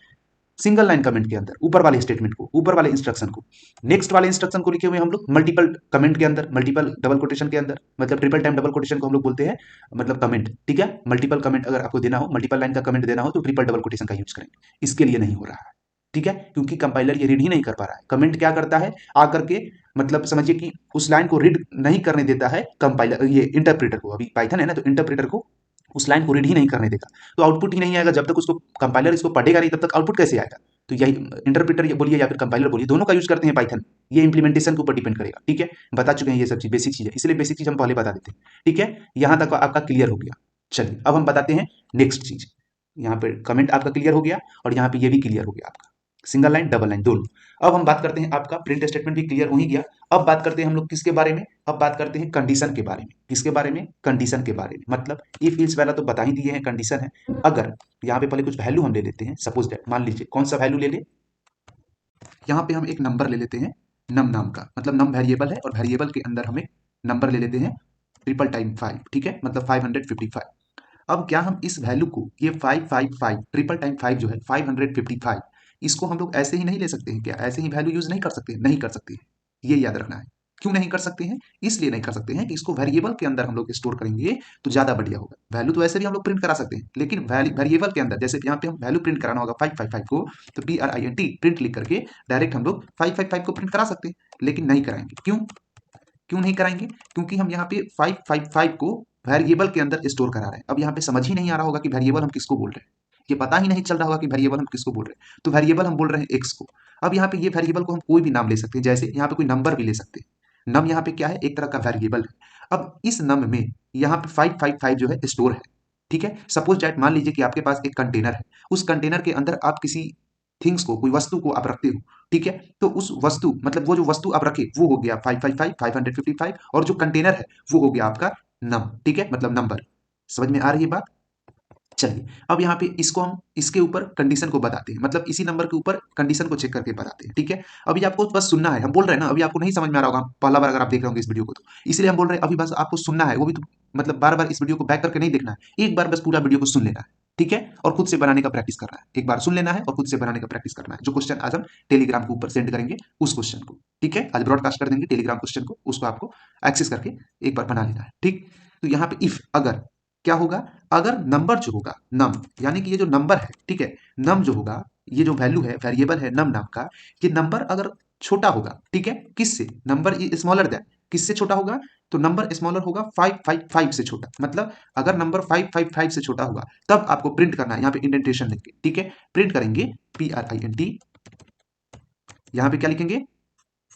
सिंगल लाइन कमेंट के अंदर, ऊपर वाले स्टेटमेंट को, ऊपर वाले इंस्ट्रक्शन को। नेक्स्ट वाले इंस्ट्रक्शन को लिखे हुए हम लोग मल्टीपल कमेंट के अंदर, मल्टीपल डबल कोटेशन के अंदर, मतलब ट्रिपल टाइम डबल कोटेशन को हम लोग बोलते हैं मतलब कमेंट। ठीक है, मल्टीपल कमेंट अगर आपको देना हो, मल्टीपल लाइन का कमेंट देना हो तो ट्रिपल डबल कोटेशन का यूज करेंगे, इसके लिए नहीं हो रहा है। ठीक है, क्योंकि कंपाइलर ये रीड ही नहीं कर पा रहा है। कमेंट क्या करता है आकर के, मतलब समझिए कि उस लाइन को रीड नहीं करने देता है कंपाइलर, ये इंटरप्रेटर को। अभी पाइथन है ना, तो इंटरप्रेटर को उस लाइन को रीड ही नहीं करने देगा, तो आउटपुट ही नहीं आएगा। जब तक उसको कंपाइलर इसको पढ़ेगा नहीं तब तक आउटपुट कैसे आएगा। तो यही इंटरप्रेटर बोलिए या फिर कंपाइलर बोलिए, दोनों का यूज करते हैं पाइथन, ये इंप्लीमेंटेशन के ऊपर डिपेंड करेगा। ठीक है, बता चुके हैं ये सब चीज, बेसिक चीज है, इसलिए बेसिक चीज हम पहले बता देते हैं। ठीक है, यहां तक आपका क्लियर हो गया। चलिए अब हम बताते हैं नेक्स्ट चीज। यहाँ पे कमेंट आपका क्लियर हो गया और यहाँ पे ये भी क्लियर हो गया आपका, सिंगल लाइन डबल लाइन दोनों। अब हम बात करते हैं, आपका प्रिंट स्टेटमेंट भी क्लियर हो ही गया। अब बात करते हैं हम लोग किसके बारे में, अब बात करते हैं कंडीशन के बारे में। किसके बारे में, कंडीशन के बारे में। मतलब इफ इल्स वाला तो बता ही दिए हैं, कंडीशन है। अगर यहाँ पे पहले कुछ वैल्यू हम ले लेते हैं, सपोज दैट मान लीजिए कौन सा वैल्यू ले ले, यहाँ पे हम एक नंबर ले लेते हैं नम नाम का, मतलब नम वेरिएबल है और वेरिएबल के अंदर हम एक नंबर ले लेते हैं ट्रिपल टाइम 5, ठीक है, मतलब 555। अब क्या हम इस वैल्यू को, ये 555 ट्रिपल टाइम 5 जो है 555, इसको हम लोग ऐसे ही नहीं ले सकते हैं क्या? ऐसे ही वैल्यू यूज नहीं कर सकते? नहीं कर सकते हैं, ये याद रखना है। क्यों नहीं कर सकते हैं? इसलिए नहीं कर सकते हैं कि इसको वेरिएबल के अंदर हम लोग स्टोर करेंगे तो ज्यादा बढ़िया होगा। वैल्यू तो ऐसे भी हम लोग प्रिंट करा सकते हैं, लेकिन वेरिएबल के अंदर, जैसे यहाँ पे हम वैल्यू प्रिंट कराना होगा 555 को, तो PRINT प्रिंट लिख करके डायरेक्ट हम लोग 555 को प्रिंट करा सकते हैं, लेकिन नहीं कराएंगे। क्यों? क्यों नहीं कराएंगे? क्योंकि हम यहाँ पे 555 को वेरिएबल के अंदर स्टोर करा रहे हैं। अब यहाँ पे समझ ही नहीं आ रहा होगा कि वेरिएबल हम किसको बोल रहे हैं, ये पता ही नहीं चल रहा होगा कि वेरिएबल हम किसको बोल रहे हैं। तो वेरिएबल हम बोल रहे हैं एक्स को। अब यहाँ पे ये वेरिएबल को हम कोई भी नाम ले सकते हैं, जैसे यहाँ पे कोई नंबर भी ले सकते हैं। नम यहाँ पे क्या है? एक तरह का वेरिएबल है। अब इस नम में यहाँ पे 555 जो है स्टोर है, ठीक है। सपोज डैट, मान लीजिए कि आपके पास एक कंटेनर है, उस कंटेनर के अंदर आप किसी थिंग्स को, कोई वस्तु को आप रखते हो, ठीक है। तो उस वस्तु, मतलब वो जो वस्तु आप रखे वो हो गया 555, 555, और जो कंटेनर है वो हो गया आपका नम, ठीक है, मतलब नंबर। समझ में आ रही है बात? चलिए, अब यहाँ पे इसको हम इसके ऊपर कंडीशन को बताते हैं, मतलब इसी नंबर के ऊपर कंडीशन को चेक करके बताते हैं, ठीक है। अभी आपको बस सुनना है, हम बोल रहे हैं ना, अभी आपको नहीं समझ में आ रहा होगा पहला बार अगर आप देख रहे होंगे इस वीडियो को, तो इसलिए हम बोल रहे हैं अभी बस आपको सुनना है, वो भी तो मतलब बार बार इस वीडियो को बैक करके नहीं देखना है, एक बार बस पूरा वीडियो को सुन लेना है, ठीक है, और खुद से बनाने का प्रैक्टिस करना है। एक बार सुन लेना है और खुद से बनाने का प्रैक्टिस करना है। जो क्वेश्चन आज हम टेलीग्राम के ऊपर सेंड करेंगे उस क्वेश्चन को, ठीक है, आज ब्रॉडकास्ट कर देंगे टेलीग्राम क्वेश्चन को, उसको आपको एक्सेस करके एक बार बना लेना है, ठीक। तो यहाँ पे इफ, अगर क्या होगा, अगर नंबर जो होगा नम, यानी कि ये जो नंबर है, ठीक है, नम जो होगा, ये जो वैल्यू है, वेरिएबल है नम नाम का, ये नंबर अगर छोटा होगा, ठीक है, किससे? नंबर स्मॉलर देन, किससे छोटा होगा? तो नंबर स्मॉलर होगा 555 से छोटा, मतलब अगर नंबर 555 से छोटा होगा तब आपको प्रिंट करना है, यहाँ पे इंडेंटेशन लिखेंगे, ठीक है, प्रिंट करेंगे PRINT, यहाँ पे क्या लिखेंगे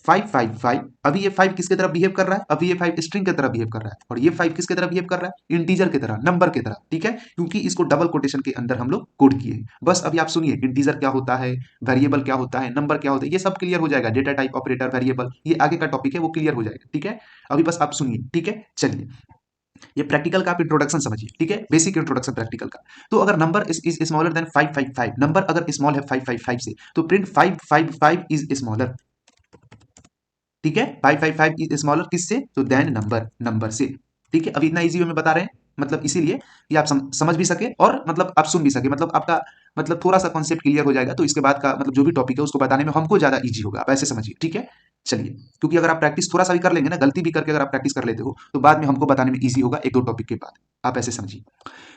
555। अभी ये 5 किसके तरफ बिहेव कर रहा है? अभी ये 5 स्ट्रिंग की तरफ बिहेव कर रहा है, और ये 5 किसके तरफ बिहेव कर रहा है? इंटीजर की तरह, नंबर की तरह, ठीक है, क्योंकि इसको डबल कोटेशन के अंदर हम लोग कोड किए। बस अभी आप सुनिए, इंटीजर क्या होता है, वेरिएबल क्या होता है, नंबर क्या होता है, ये सब क्लियर हो जाएगा। डेटा टाइप, ऑपरेटर, वेरिएबल, ये आगे का टॉपिक है, वो क्लियर हो जाएगा, ठीक है। अभी बस आप सुनिए, ठीक है। चलिए, ये प्रैक्टिकल का आप इंट्रोडक्शन समझिए, ठीक है, बेसिक इंट्रोडक्शन प्रैक्टिकल का। तो अगर number is smaller than 555, number अगर स्मॉल है 555 से, तो प्रिंट 555 इज स्मॉलर, ठीक है, 555 इज स्मॉलर किससे? तो देन नंबर, नंबर से, ठीक है। अब इतना इजी वे में बता रहे हैं, मतलब इसीलिए कि आप समझ भी सके और मतलब आप सुन भी सके, मतलब आपका मतलब थोड़ा सा कॉन्सेप्ट क्लियर हो जाएगा, तो इसके बाद का मतलब जो भी टॉपिक है उसको बताने में हमको ज्यादा इजी होगा, आप ऐसे समझिए, ठीक है। चलिए, क्योंकि अगर आप प्रैक्टिस थोड़ा सा भी कर लेंगे ना, गलती भी करके अगर आप प्रैक्टिस कर लेते हो तो बाद में हमको बताने में इजी होगा, एक दो टॉपिक के बाद, आप ऐसे समझिए।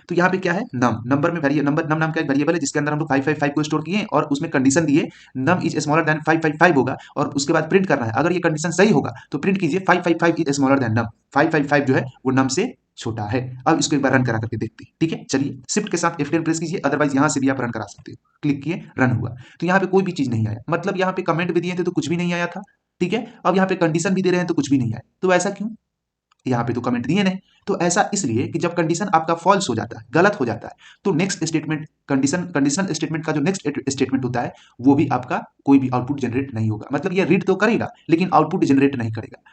तो यहाँ पे क्या है, नम, नंबर में वेरिएबल, नंबर नम नाम का एक वेरिएबल है जिसके अंदर हम लोग 555 को स्टोर किए और उसमें कंडीशन दिए नम इज स्मॉलर देन 555 होगा, और उसके बाद प्रिंट करना है। अगर ये कंडीशन सही होगा तो प्रिंट कीजिए 555 इज स्मॉलर देन नम, 555 जो है वो नम से छोटा है। अब इसको एक बार रन करा करके देखते हैं, ठीक है। चलिए, शिफ्ट के साथ F10 प्रेस कीजिए, अदरवाइज यहां से भी आप रन करा सकते हो। क्लिक किए, रन हुआ, तो यहाँ पे कोई भी चीज नहीं आया, मतलब यहाँ पे कमेंट भी दिए थे तो कुछ भी नहीं आया था, ठीक है। अब यहाँ पे कंडीशन भी दे रहे हैं तो कुछ भी नहीं आया, तो ऐसा क्यों? यहाँ पे तो कमेंट दिए नहीं। तो ऐसा इसलिए कि जब कंडीशन आपका फॉल्स हो जाता है, गलत हो जाता है, तो नेक्स्ट स्टेटमेंट, कंडीशन स्टेटमेंट का जो नेक्स्ट स्टेटमेंट होता है वो भी आपका कोई भी आउटपुट जनरेट नहीं होगा। मतलब ये रीड तो करेगा लेकिन आउटपुट जनरेट नहीं करेगा।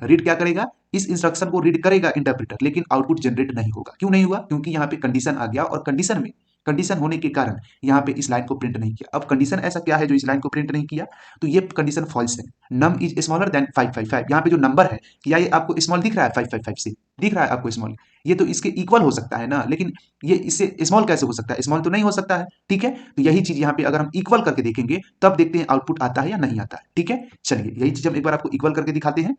रीड क्या करेगा? इस इंस्ट्रक्शन को रीड करेगा इंटरप्रेटर, लेकिन आउटपुट जनरेट नहीं होगा। क्यों नहीं हुआ? क्योंकि यहाँ पे कंडीशन आ गया, और कंडीशन में, कंडीशन होने के कारण यहाँ पे इस लाइन को प्रिंट नहीं किया। अब कंडीशन ऐसा क्या है जो इस लाइन को प्रिंट नहीं किया? तो ये कंडीशन फॉल्स है। नम इज स्मॉलर देन 555, यहाँ पे जो नंबर है, क्या ये आपको स्मॉल दिख रहा है? 555 से दिख रहा है आपको स्मॉल? ये तो इसके इक्वल हो सकता है ना, लेकिन ये इससे स्मॉल कैसे हो सकता है? स्मॉल तो नहीं हो सकता है, ठीक है। तो यही चीज यहाँ पे अगर हम इक्वल करके देखेंगे तब देखते हैं आउटपुट आता है या नहीं आता है, ठीक है। चलिए, यही चीज हम एक बार आपको इक्वल करके दिखाते हैं,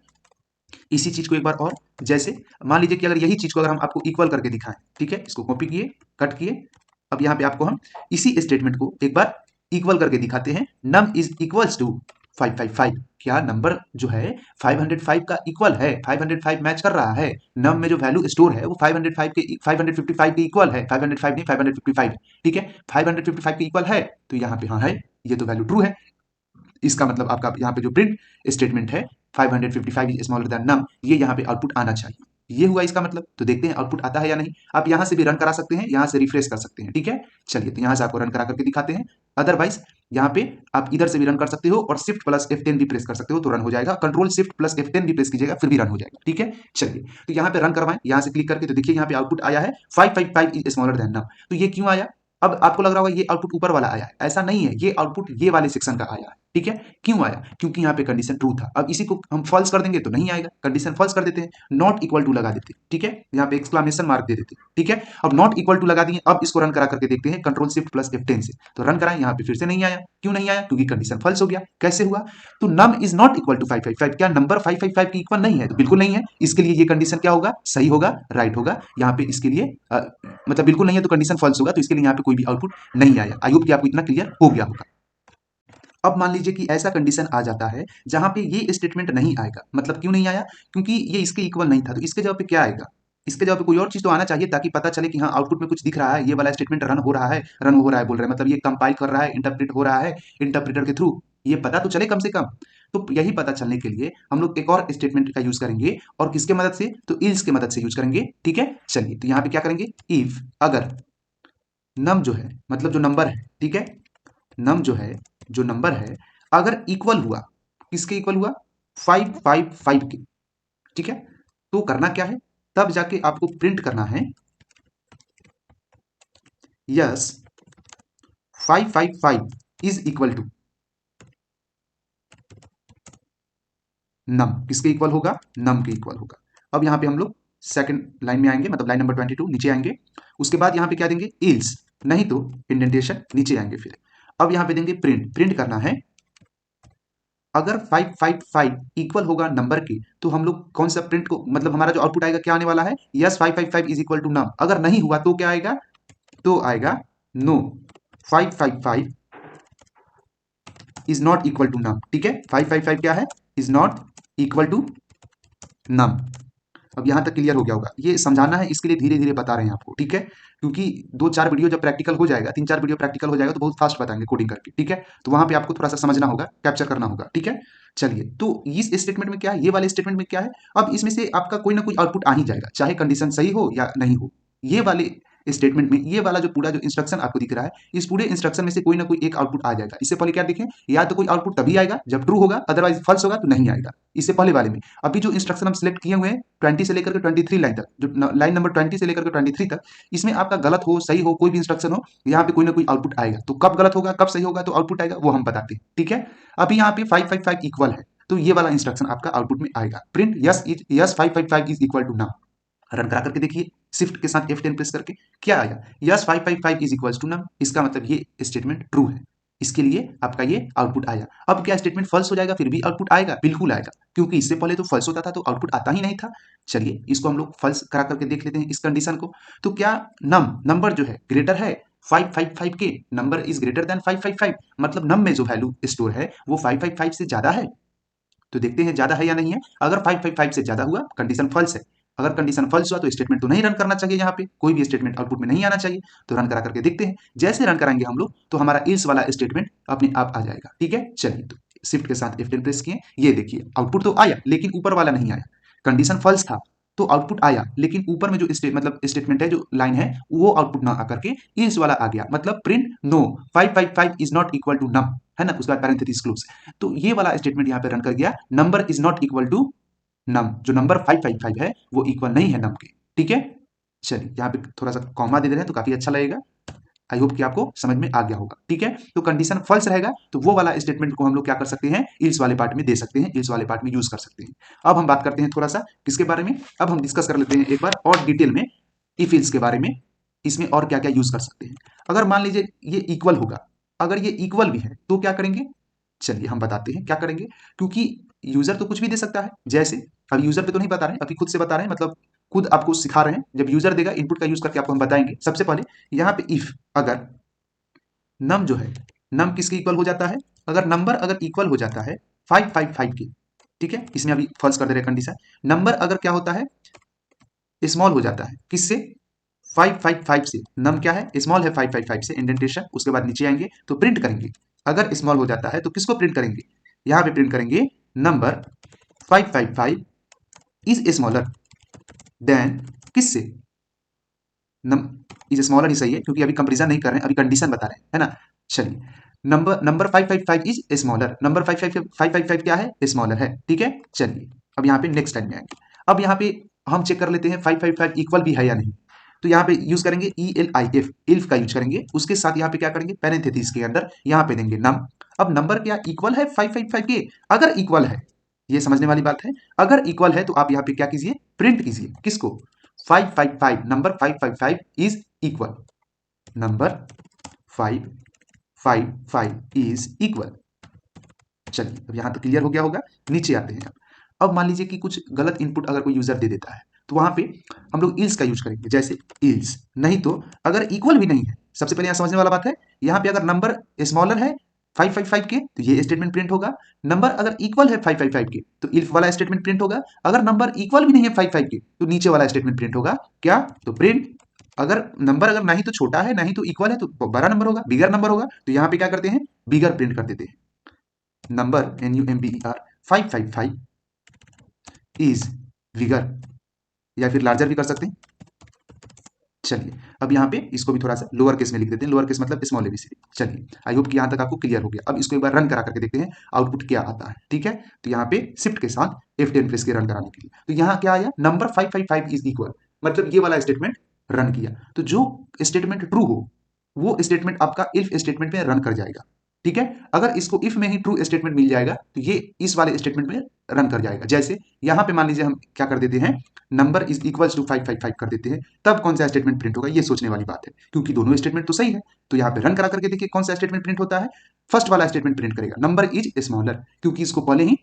इसी चीज को एक बार और। जैसे मान लीजिए कि अगर यही चीज को अगर हम आपको इक्वल करके दिखाएं, ठीक है, इसको कॉपी किए, कट किए, अब यहाँ पे आपको हम इसी स्टेटमेंट को एक बार इक्वल करके दिखाते हैं। नम इज इक्वल्स टू 555, क्या नंबर जो है 505 का इक्वल है? 505 मैच कर रहा है, नम में जो वैल्यू स्टोर है वो 505 के 555 के इक्वल है, 505 नहीं 555, ठीक है, 555 के इक्वल है, तो यहाँ पे हाँ है, ये तो वैल्यू ट्रू है। इसका मतलब आपका यहाँ पे जो प्रिंट स्टेटमेंट है 555 इज स्मॉलर देन नम, ये यहाँ पे आउटपुट आना चाहिए, ये हुआ इसका मतलब। तो देखते हैं आउटपुट आता है या नहीं। आप यहाँ से भी रन करा सकते हैं, यहाँ से रिफ्रेश कर सकते हैं, ठीक है। चलिए, तो यहाँ से आपको रन करा करके दिखाते हैं। अदरवाइज यहाँ पे आप इधर से भी रन कर सकते हो और शिफ्ट प्लस F10 भी प्रेस कर सकते हो तो रन हो जाएगा। कंट्रोल शिफ्ट प्लस F10 भी प्रेस कीजिएगा फिर भी रन हो जाएगा, ठीक है। चलिए, तो यहाँ पे रन करवाएं, यहाँ से क्लिक करके, तो देखिए यहाँ पे आउटपुट आया है 555 इज स्मॉलर देन नम। तो ये क्यों आया? अब आपको लग रहा होगा ये आउटपुट ऊपर वाला आया है, ऐसा नहीं है, ये आउटपुट ये वाले सेक्शन का आया है, ठीक है। क्यों आया? क्योंकि यहाँ पे कंडीशन ट्रू था। अब इसी को हम फॉल्स कर देंगे तो नहीं आएगा, कंडीशन फॉल्स कर देते हैं, नॉट इक्वल टू लगा देते हैं, ठीक है, यहाँ पे एक्सक्लेमेशन मार्क दे देते हैं, ठीक है। अब नॉट इक्वल टू लगा दिए, अब इसको रन करा करके देखते हैं कंट्रोल शिफ्ट प्लस F10 से, तो रन कराएं, यहाँ पे फिर से नहीं आया। क्यों नहीं आया? क्योंकि कंडीशन फॉल्स हो गया। कैसे हुआ? तो num is not equal to 555, क्या नंबर 555 की इक्वल नहीं है? तो बिल्कुल नहीं है। इसके लिए ये कंडीशन क्या होगा? सही होगा, राइट होगा। यहाँ पे इसके लिए मतलब बिल्कुल नहीं है तो कंडीशन फॉल्स होगा, तो इसके लिए यहाँ पे कोई भी आउटपुट नहीं आया। आई होप कि आपको इतना क्लियर हो गया होगा। अब मान लीजिए कि ऐसा कंडीशन आ जाता है जहां पे ये स्टेटमेंट नहीं आएगा। मतलब क्यों नहीं आया? क्योंकि ये इसके इक्वल नहीं था, तो इसके जगह पे क्या आएगा? इसके जगह पे कोई और चीज तो आना चाहिए ताकि पता चले कि हाँ आउटपुट में कुछ दिख रहा है, ये वाला स्टेटमेंट रन हो रहा है, रन हो रहा है बोल रहे हैं, मतलब ये कंपाइल कर रहा है, इंटरप्रेट हो रहा है इंटरप्रेटर के थ्रू, ये पता तो चले कम से कम। तो यही पता चलने के लिए हम लोग एक और स्टेटमेंट का यूज करेंगे, और किसके मदद से? तो इल्स के मदद से यूज करेंगे, ठीक है। चलिए, तो यहाँ पे क्या करेंगे? इफ अगर नम जो है, मतलब जो नंबर है, ठीक है, नम जो है, जो नंबर है, अगर इक्वल हुआ, किसके इक्वल हुआ? 555 के, ठीक है। तो करना क्या है? तब जाके आपको प्रिंट करना है यस 555 इज इक्वल टू नम। किसके इक्वल होगा? नम के इक्वल होगा। अब यहां पे हम लोग सेकंड लाइन में आएंगे, मतलब लाइन नंबर 22 नीचे आएंगे। उसके बाद यहां पे क्या देंगे? इल्स, नहीं तो इंडेंटेशन, नीचे आएंगे फिर। अब यहां पे देंगे प्रिंट, प्रिंट करना है अगर 555 इक्वल होगा नंबर के, तो हम लोग कौन सा प्रिंट को, मतलब हमारा जो आउटपुट आएगा क्या आने वाला है? Yes 555 is equal to num. अगर नहीं हुआ तो क्या आएगा? तो आएगा no 555 is not equal to num, ठीक है। 555 क्या है? Is not equal to num. अब यहां तक क्लियर हो गया होगा। ये समझाना है, इसके लिए धीरे धीरे बता रहे हैं आपको, ठीक है। क्योंकि 2-4 वीडियो जब प्रैक्टिकल हो जाएगा, 3-4 वीडियो प्रैक्टिकल हो जाएगा, तो बहुत फास्ट बताएंगे कोडिंग करके, ठीक है। तो वहां पे आपको थोड़ा सा समझना होगा, कैप्चर करना होगा, ठीक है। चलिए, तो इस स्टेटमेंट में क्या है, ये वाले स्टेटमेंट में क्या है? अब इसमें से आपका कोई ना कोई आउटपुट आ ही जाएगा, चाहे कंडीशन सही हो या नहीं हो। ये वाले स्टेटमेंट में ये वाला जो पूरा जो इंस्ट्रक्शन आपको दिख रहा है, इस पूरे इंस्ट्रक्शन में से कोई ना कोई एक आउटपुट आ जाएगा। इससे पहले क्या देखें, या तो कोई आउटपुट तभी आएगा जब ट्रू होगा, अदरवाइज फॉल्स होगा तो नहीं आएगा। इससे पहले वाले में अभी जो इंस्ट्रक्शन हम सिलेक्ट किए हुए हैं 20 से लेकर के 23 लाइन तक, जो लाइन नंबर 20 से लेकर के 23 तक, इसमें आपका गलत हो सही हो कोई भी इंस्ट्रक्शन हो, यहाँ पे कोई ना कोई आउटपुट आएगा। तो कब गलत होगा कब सही होगा तो आउटपुट आएगा, वो हम बताते हैं, ठीक है। अभी यहाँ पे 555 इक्वल है, तो ये वाला इंस्ट्रक्शन आपका आउटपुट में आएगा, print yes 555 is equal to now. Run करा करके देखिए, शिफ्ट के साथ F10 प्रेस करके, क्या आया? यस 555 इज इक्वल टू नम। इसका मतलब ये स्टेटमेंट ट्रू है, इसके लिए आपका ये आउटपुट आया। अब क्या स्टेटमेंट फॉल्स हो जाएगा फिर भी आउटपुट आएगा? बिल्कुल आएगा, क्योंकि इससे पहले तो फॉल्स होता था तो आउटपुट आता ही नहीं था। चलिए, इसको हम लोग फॉल्स करा करके देख लेते हैं इस कंडीशन को। तो क्या नंबर जो है ग्रेटर है 555 के? नंबर इज ग्रेटर देन 555, मतलब नम में जो वैल्यू स्टोर है वो 555 से ज्यादा है। तो देखते हैं ज्यादा है या नहीं है। अगर 555 से ज्यादा हुआ, कंडीशन फॉल्स है। अगर कंडीशन फॉल्स हुआ तो स्टेटमेंट तो नहीं रन करना चाहिए, यहाँ पे कोई भी स्टेटमेंट आउटपुट में नहीं आना चाहिए। तो रन करा करके देखते हैं। जैसे रन कराएंगे हम लोग तो हमारा इल्स वाला स्टेटमेंट अपने आप आ जाएगा, ठीक है। चलिए, तो शिफ्ट के साथ F10 प्रेस किए, ये देखिए आउटपुट तो आया लेकिन ऊपर वाला नहीं आया। कंडीशन फॉल्स था तो आउटपुट आया, लेकिन ऊपर में जो मतलब स्टेटमेंट है, जो लाइन है, वो आउटपुट ना आकर के इल्स वाला आ गया, मतलब print no 555 is not equal to num, है ना। उसके बाद पैरेंथेसिस क्लोज। तो ये वाला स्टेटमेंट यहाँ पे रन कर गया, number is not equal to num. जो नंबर 555 है वो इक्वल नहीं है नम के, ठीक है। चलिए, यहाँ पे थोड़ा सा कॉमा दे दे रहे हैं तो काफी अच्छा लगेगा। आई होप कि आपको समझ में आ गया होगा, ठीक है। तो कंडीशन फॉल्स रहेगा तो वो वाला स्टेटमेंट को हम लोग क्या कर सकते हैं, इल्स वाले पार्ट में दे सकते हैं, इल्स वाले पार्ट में यूज कर सकते हैं। अब हम बात करते हैं थोड़ा सा किसके बारे में, अब हम डिस्कस कर लेते हैं एक बार और डिटेल में इफ इल्स के बारे में, इसमें और क्या क्या यूज कर सकते हैं। अगर मान लीजिए ये इक्वल होगा, अगर ये इक्वल भी है तो क्या करेंगे? चलिए हम बताते हैं क्या करेंगे। क्योंकि यूजर तो कुछ भी दे सकता है, जैसे अब यूजर पे तो नहीं बता रहे हैं, अभी खुद से बता रहे हैं, मतलब खुद आपको सिखा रहे हैं। जब यूजर देगा इनपुट का यूज करके आपको हम बताएंगे। सबसे पहले यहाँ पे इफ अगर नम जो है, नम किसके इक्वल हो जाता है? अगर नंबर अगर इक्वल हो जाता है 555 के, ठीक है, इसमें अभी फॉल्स कर दे रहे कंडीशन। नंबर अगर क्या होता है, स्मॉल हो जाता है, किससे? 555 से। नम क्या है? स्मॉल है 555 से, इंडेंटेशन। उसके बाद नीचे आएंगे तो प्रिंट करेंगे। अगर स्मॉल हो जाता है तो किसको प्रिंट करेंगे? यहां पे प्रिंट करेंगे नंबर 555 इज स्मॉलर देन, किससे? नम इज स्मॉलर ही सही है, क्योंकि अभी कंपेरिजन नहीं कर रहे हैं, अभी कंडीशन बता रहे हैं, है ना। चलिए, नंबर 555 इज स्मॉलर, नंबर 555 क्या है? स्मॉलर है, ठीक है। चलिए, अब यहाँ पे नेक्स्ट लाइन में आएंगे। अब यहाँ पे हम चेक कर लेते हैं 555 इक्वल भी है या नहीं। तो यहाँ पे यूज करेंगे ELIF, इल्फ का यूज करेंगे। उसके साथ यहाँ पे क्या करेंगे, पैरेंथेसिस के अंदर यहाँ पे देंगे नम। अब नंबर क्या इक्वल है 555 के? अगर इक्वल है, ये समझने वाली बात है, अगर इक्वल है तो आप यहाँ पे क्या कीजिए, प्रिंट कीजिए किसको, 555, number 555 is equal, number 555 is equal. चलिए अब यहाँ तो क्लियर हो गया होगा। नीचे आते हैं अब मान लीजिए कि कुछ गलत इनपुट अगर कोई यूजर दे देता है, तो वहां पे हम लोग इल्स का यूज करेंगे, जैसे इल्स, नहीं तो अगर इक्वल भी नहीं है, सबसे पहले यहाँ समझने वाला बात है, यहाँ पे अगर नंबर स्मॉलर है 555 के तो ये स्टेटमेंट प्रिंट होगा, नंबर अगर इक्वल है 555 के तो इल्फ वाला स्टेटमेंट प्रिंट होगा, अगर नंबर इक्वल भी नहीं है 55 के तो नीचे वाला स्टेटमेंट प्रिंट होगा, क्या, तो प्रिंट। अगर नंबर अगर नहीं तो छोटा है नहीं तो इक्वल है तो बड़ा नंबर होगा, बिगर नंबर होगा, तो यहाँ पे क्या करते हैं, बिगर प्रिंट कर देते हैं, नंबर NUMBER 555 इज बिगर, या फिर लार्जर भी कर सकते हैं। चलिए अब यहाँ पे इसको भी थोड़ा सा लोअर केस में लिख देते हैं, लोअर केस मतलब स्मॉल एबीसीडी। चलिए आई होप कि यहाँ तक आपको क्लियर हो गया। अब इसको एक बार रन करा करके देखते हैं आउटपुट क्या आता है, ठीक है। तो यहाँ पे शिफ्ट के साथ F10 प्रेस के रन कराने के लिए, तो यहाँ क्या आया, नंबर 555 इज इक्वल, मतलब ये वाला स्टेटमेंट रन किया, तो जो स्टेटमेंट ट्रू हो वो स्टेटमेंट आपका इफ स्टेटमेंट में रन कर जाएगा, ठीक है। अगर इसको इफ में ही ट्रू स्टेटमेंट मिल जाएगा तो ये इस वाले स्टेटमेंट में रन कर जाएगा। जैसे यहाँ पे मान लीजिए हम क्या कर देते हैं, नंबर इज इक्वल्स टू 555 कर देते हैं, तब कौन सा स्टेटमेंट प्रिंट होगा, ये सोचने वाली बात है, क्योंकि दोनों स्टेटमेंट तो सही है। तो यहाँ पे रन करा करके देखिए कौन सा स्टेटमेंट प्रिंट होता है, फर्स्ट वाला स्टेटमेंट प्रिंट करेगा, नंबर इज स्मॉलर, क्योंकि इसको पहले ही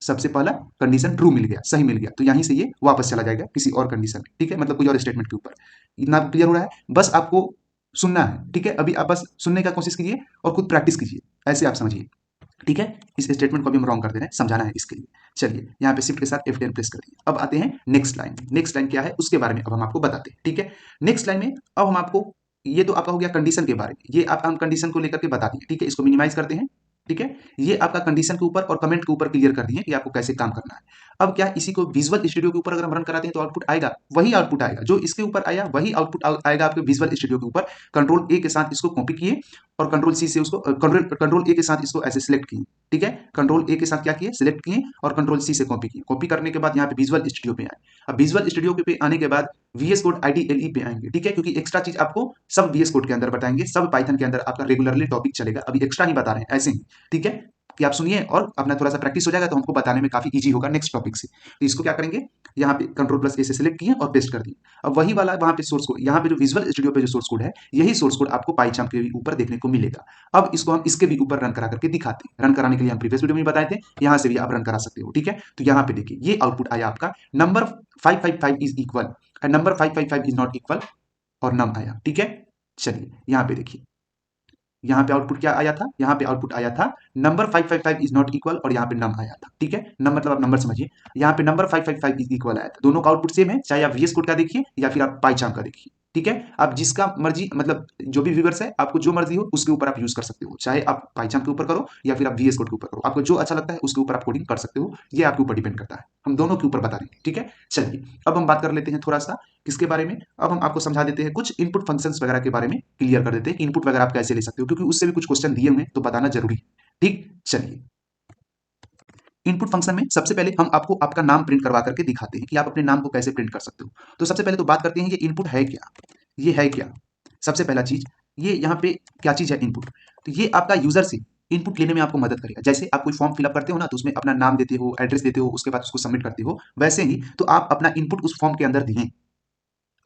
सबसे पहला कंडीशन ट्रू मिल गया, सही मिल गया, तो यहीं से ये वापस चला जाएगा किसी और कंडीशन में, ठीक है, मतलब कोई और स्टेटमेंट के ऊपर। इतना क्लियर हो रहा है, बस आपको सुनना है, ठीक है। अभी आप बस सुनने का कोशिश कीजिए और खुद प्रैक्टिस कीजिए, ऐसे आप समझिए, ठीक है। इस स्टेटमेंट को भी हम रॉन्ग कर दे रहे हैं, समझाना है इसके लिए। चलिए यहाँ पे शिफ्ट के साथ F10 प्रेस कर दिए। अब आते हैं नेक्स्ट लाइन में, नेक्स्ट लाइन क्या है उसके बारे में अब हम आपको बताते हैं, ठीक है। नेक्स्ट लाइन में अब हम आपको, ये तो आपका हो गया कंडीशन के बारे में, ये आपका हम कंडीशन को लेकर के बता दिए, ठीक है। इसको मिनिमाइज करते हैं, ठीक है। ये आपका कंडीशन के ऊपर और कमेंट के ऊपर क्लियर कर दिए कि आपको कैसे काम करना है। अब क्या इसी को विजुअल स्टूडियो के ऊपर अगर हम रन कराते हैं तो आउटपुट आएगा, वही आउटपुट आएगा जो इसके ऊपर आया, वही आउटपुट आएगा आपके विजुअल स्टूडियो के ऊपर। कंट्रोल ए के साथ इसको कॉपी किए और कंट्रोल सी से उसको कंट्रोल ए के साथ इसको ऐसे सिलेक्ट किए, ठीक है। कंट्रोल ए के साथ क्या किए, सिलेक्ट किए और कंट्रोल सी से कॉपी किए। कॉपी करने के बाद यहाँ पे विजुअल स्टूडियो पे आए। अब विजुअल स्टूडियो पे आने के बाद VS कोड IDLE पे आएंगे, ठीक है, क्योंकि एक्स्ट्रा चीज आपको सब VS कोड के अंदर बताएंगे, सब पाइथन के अंदर आपका रेगुलरली टॉपिक चलेगा, अभी एक्स्ट्रा नहीं बता रहे हैं, ऐसे ही, ठीक है, कि आप सुनिए और अपना थोड़ा सा प्रैक्टिस हो जाएगा तो हमको बताने में काफी इजी होगा नेक्स्ट टॉपिक से। तो इसको क्या करेंगे, यहाँ पे कंट्रोल+A से सिलेक्ट किए और पेस्ट कर दिए। अब वही वाला वहां पे सोर्स कोड, यहाँ पे जो विजुअल स्टूडियो पे जो सोर्स कोड है, यही सोर्स कोड आपको पाइचाम के भी ऊपर देखने को मिलेगा। अब इसको हम इसके भी ऊपर रन करा करके दिखाते हैं। रन कराने के लिए हम प्रीवियस वीडियो में बताए थे, यहाँ से भी आप रन करा सकते हो, ठीक है। तो यहाँ पे देखिए ये आउटपुट आया आपका, number 555 is equal and number 555 is not equal, और नम आया, ठीक है। चलिए यहाँ पे देखिए, यहाँ पे आउटपुट क्या आया था, यहाँ पे आउटपुट आया था नंबर 555 इज नॉट इक्वल और यहाँ पे नम आया था, ठीक है। नम मतलब आप नंबर समझिए, यहाँ पे नंबर 555 इज इक्वल आया था। दोनों का आउटपुट सेम है, चाहे आप VS कोड का देखिए या फिर आप पाइचाम का देखिए, ठीक है। आप जिसका मर्जी, मतलब जो भी व्यूअर्स है आपको जो मर्जी हो उसके ऊपर आप यूज कर सकते हो, चाहे आप पाइचाम के ऊपर करो या फिर आप VS कोड के ऊपर करो, आपको जो अच्छा लगता है उसके ऊपर आप कोडिंग कर सकते हो, ये आपके ऊपर डिपेंड करता है। हम दोनों के ऊपर बता रहे हैं, ठीक है। चलिए अब हम बात कर लेते हैं थोड़ा सा किसके बारे में, अब हम आपको समझा देते हैं कुछ इनपुट फंक्शंस वगैरह के बारे में, क्लियर कर देते हैं कि इनपुट वगैरह आप कैसे ले सकते हो, क्योंकि उससे भी कुछ क्वेश्चन दिए हुए हैं तो बताना जरूरी है, ठीक। चलिए इनपुट फंक्शन में सबसे पहले हम आपको आपका नाम प्रिंट करवा करके दिखाते हैं कि आप अपने नाम को कैसे प्रिंट कर सकते हो। तो सबसे पहले तो बात करते हैं ये इनपुट है क्या, ये है क्या। सबसे पहला चीज, ये यहाँ पे क्या चीज है इनपुट, तो ये आपका यूजर से इनपुट लेने में आपको मदद करेगा। जैसे आप कोई फॉर्म फिलअप करते हो ना, तो उसमें अपना नाम देते हो, एड्रेस देते हो, उसके बाद उसको सबमिट करते हो, वैसे ही तो आप अपना इनपुट उस फॉर्म के अंदर दिए,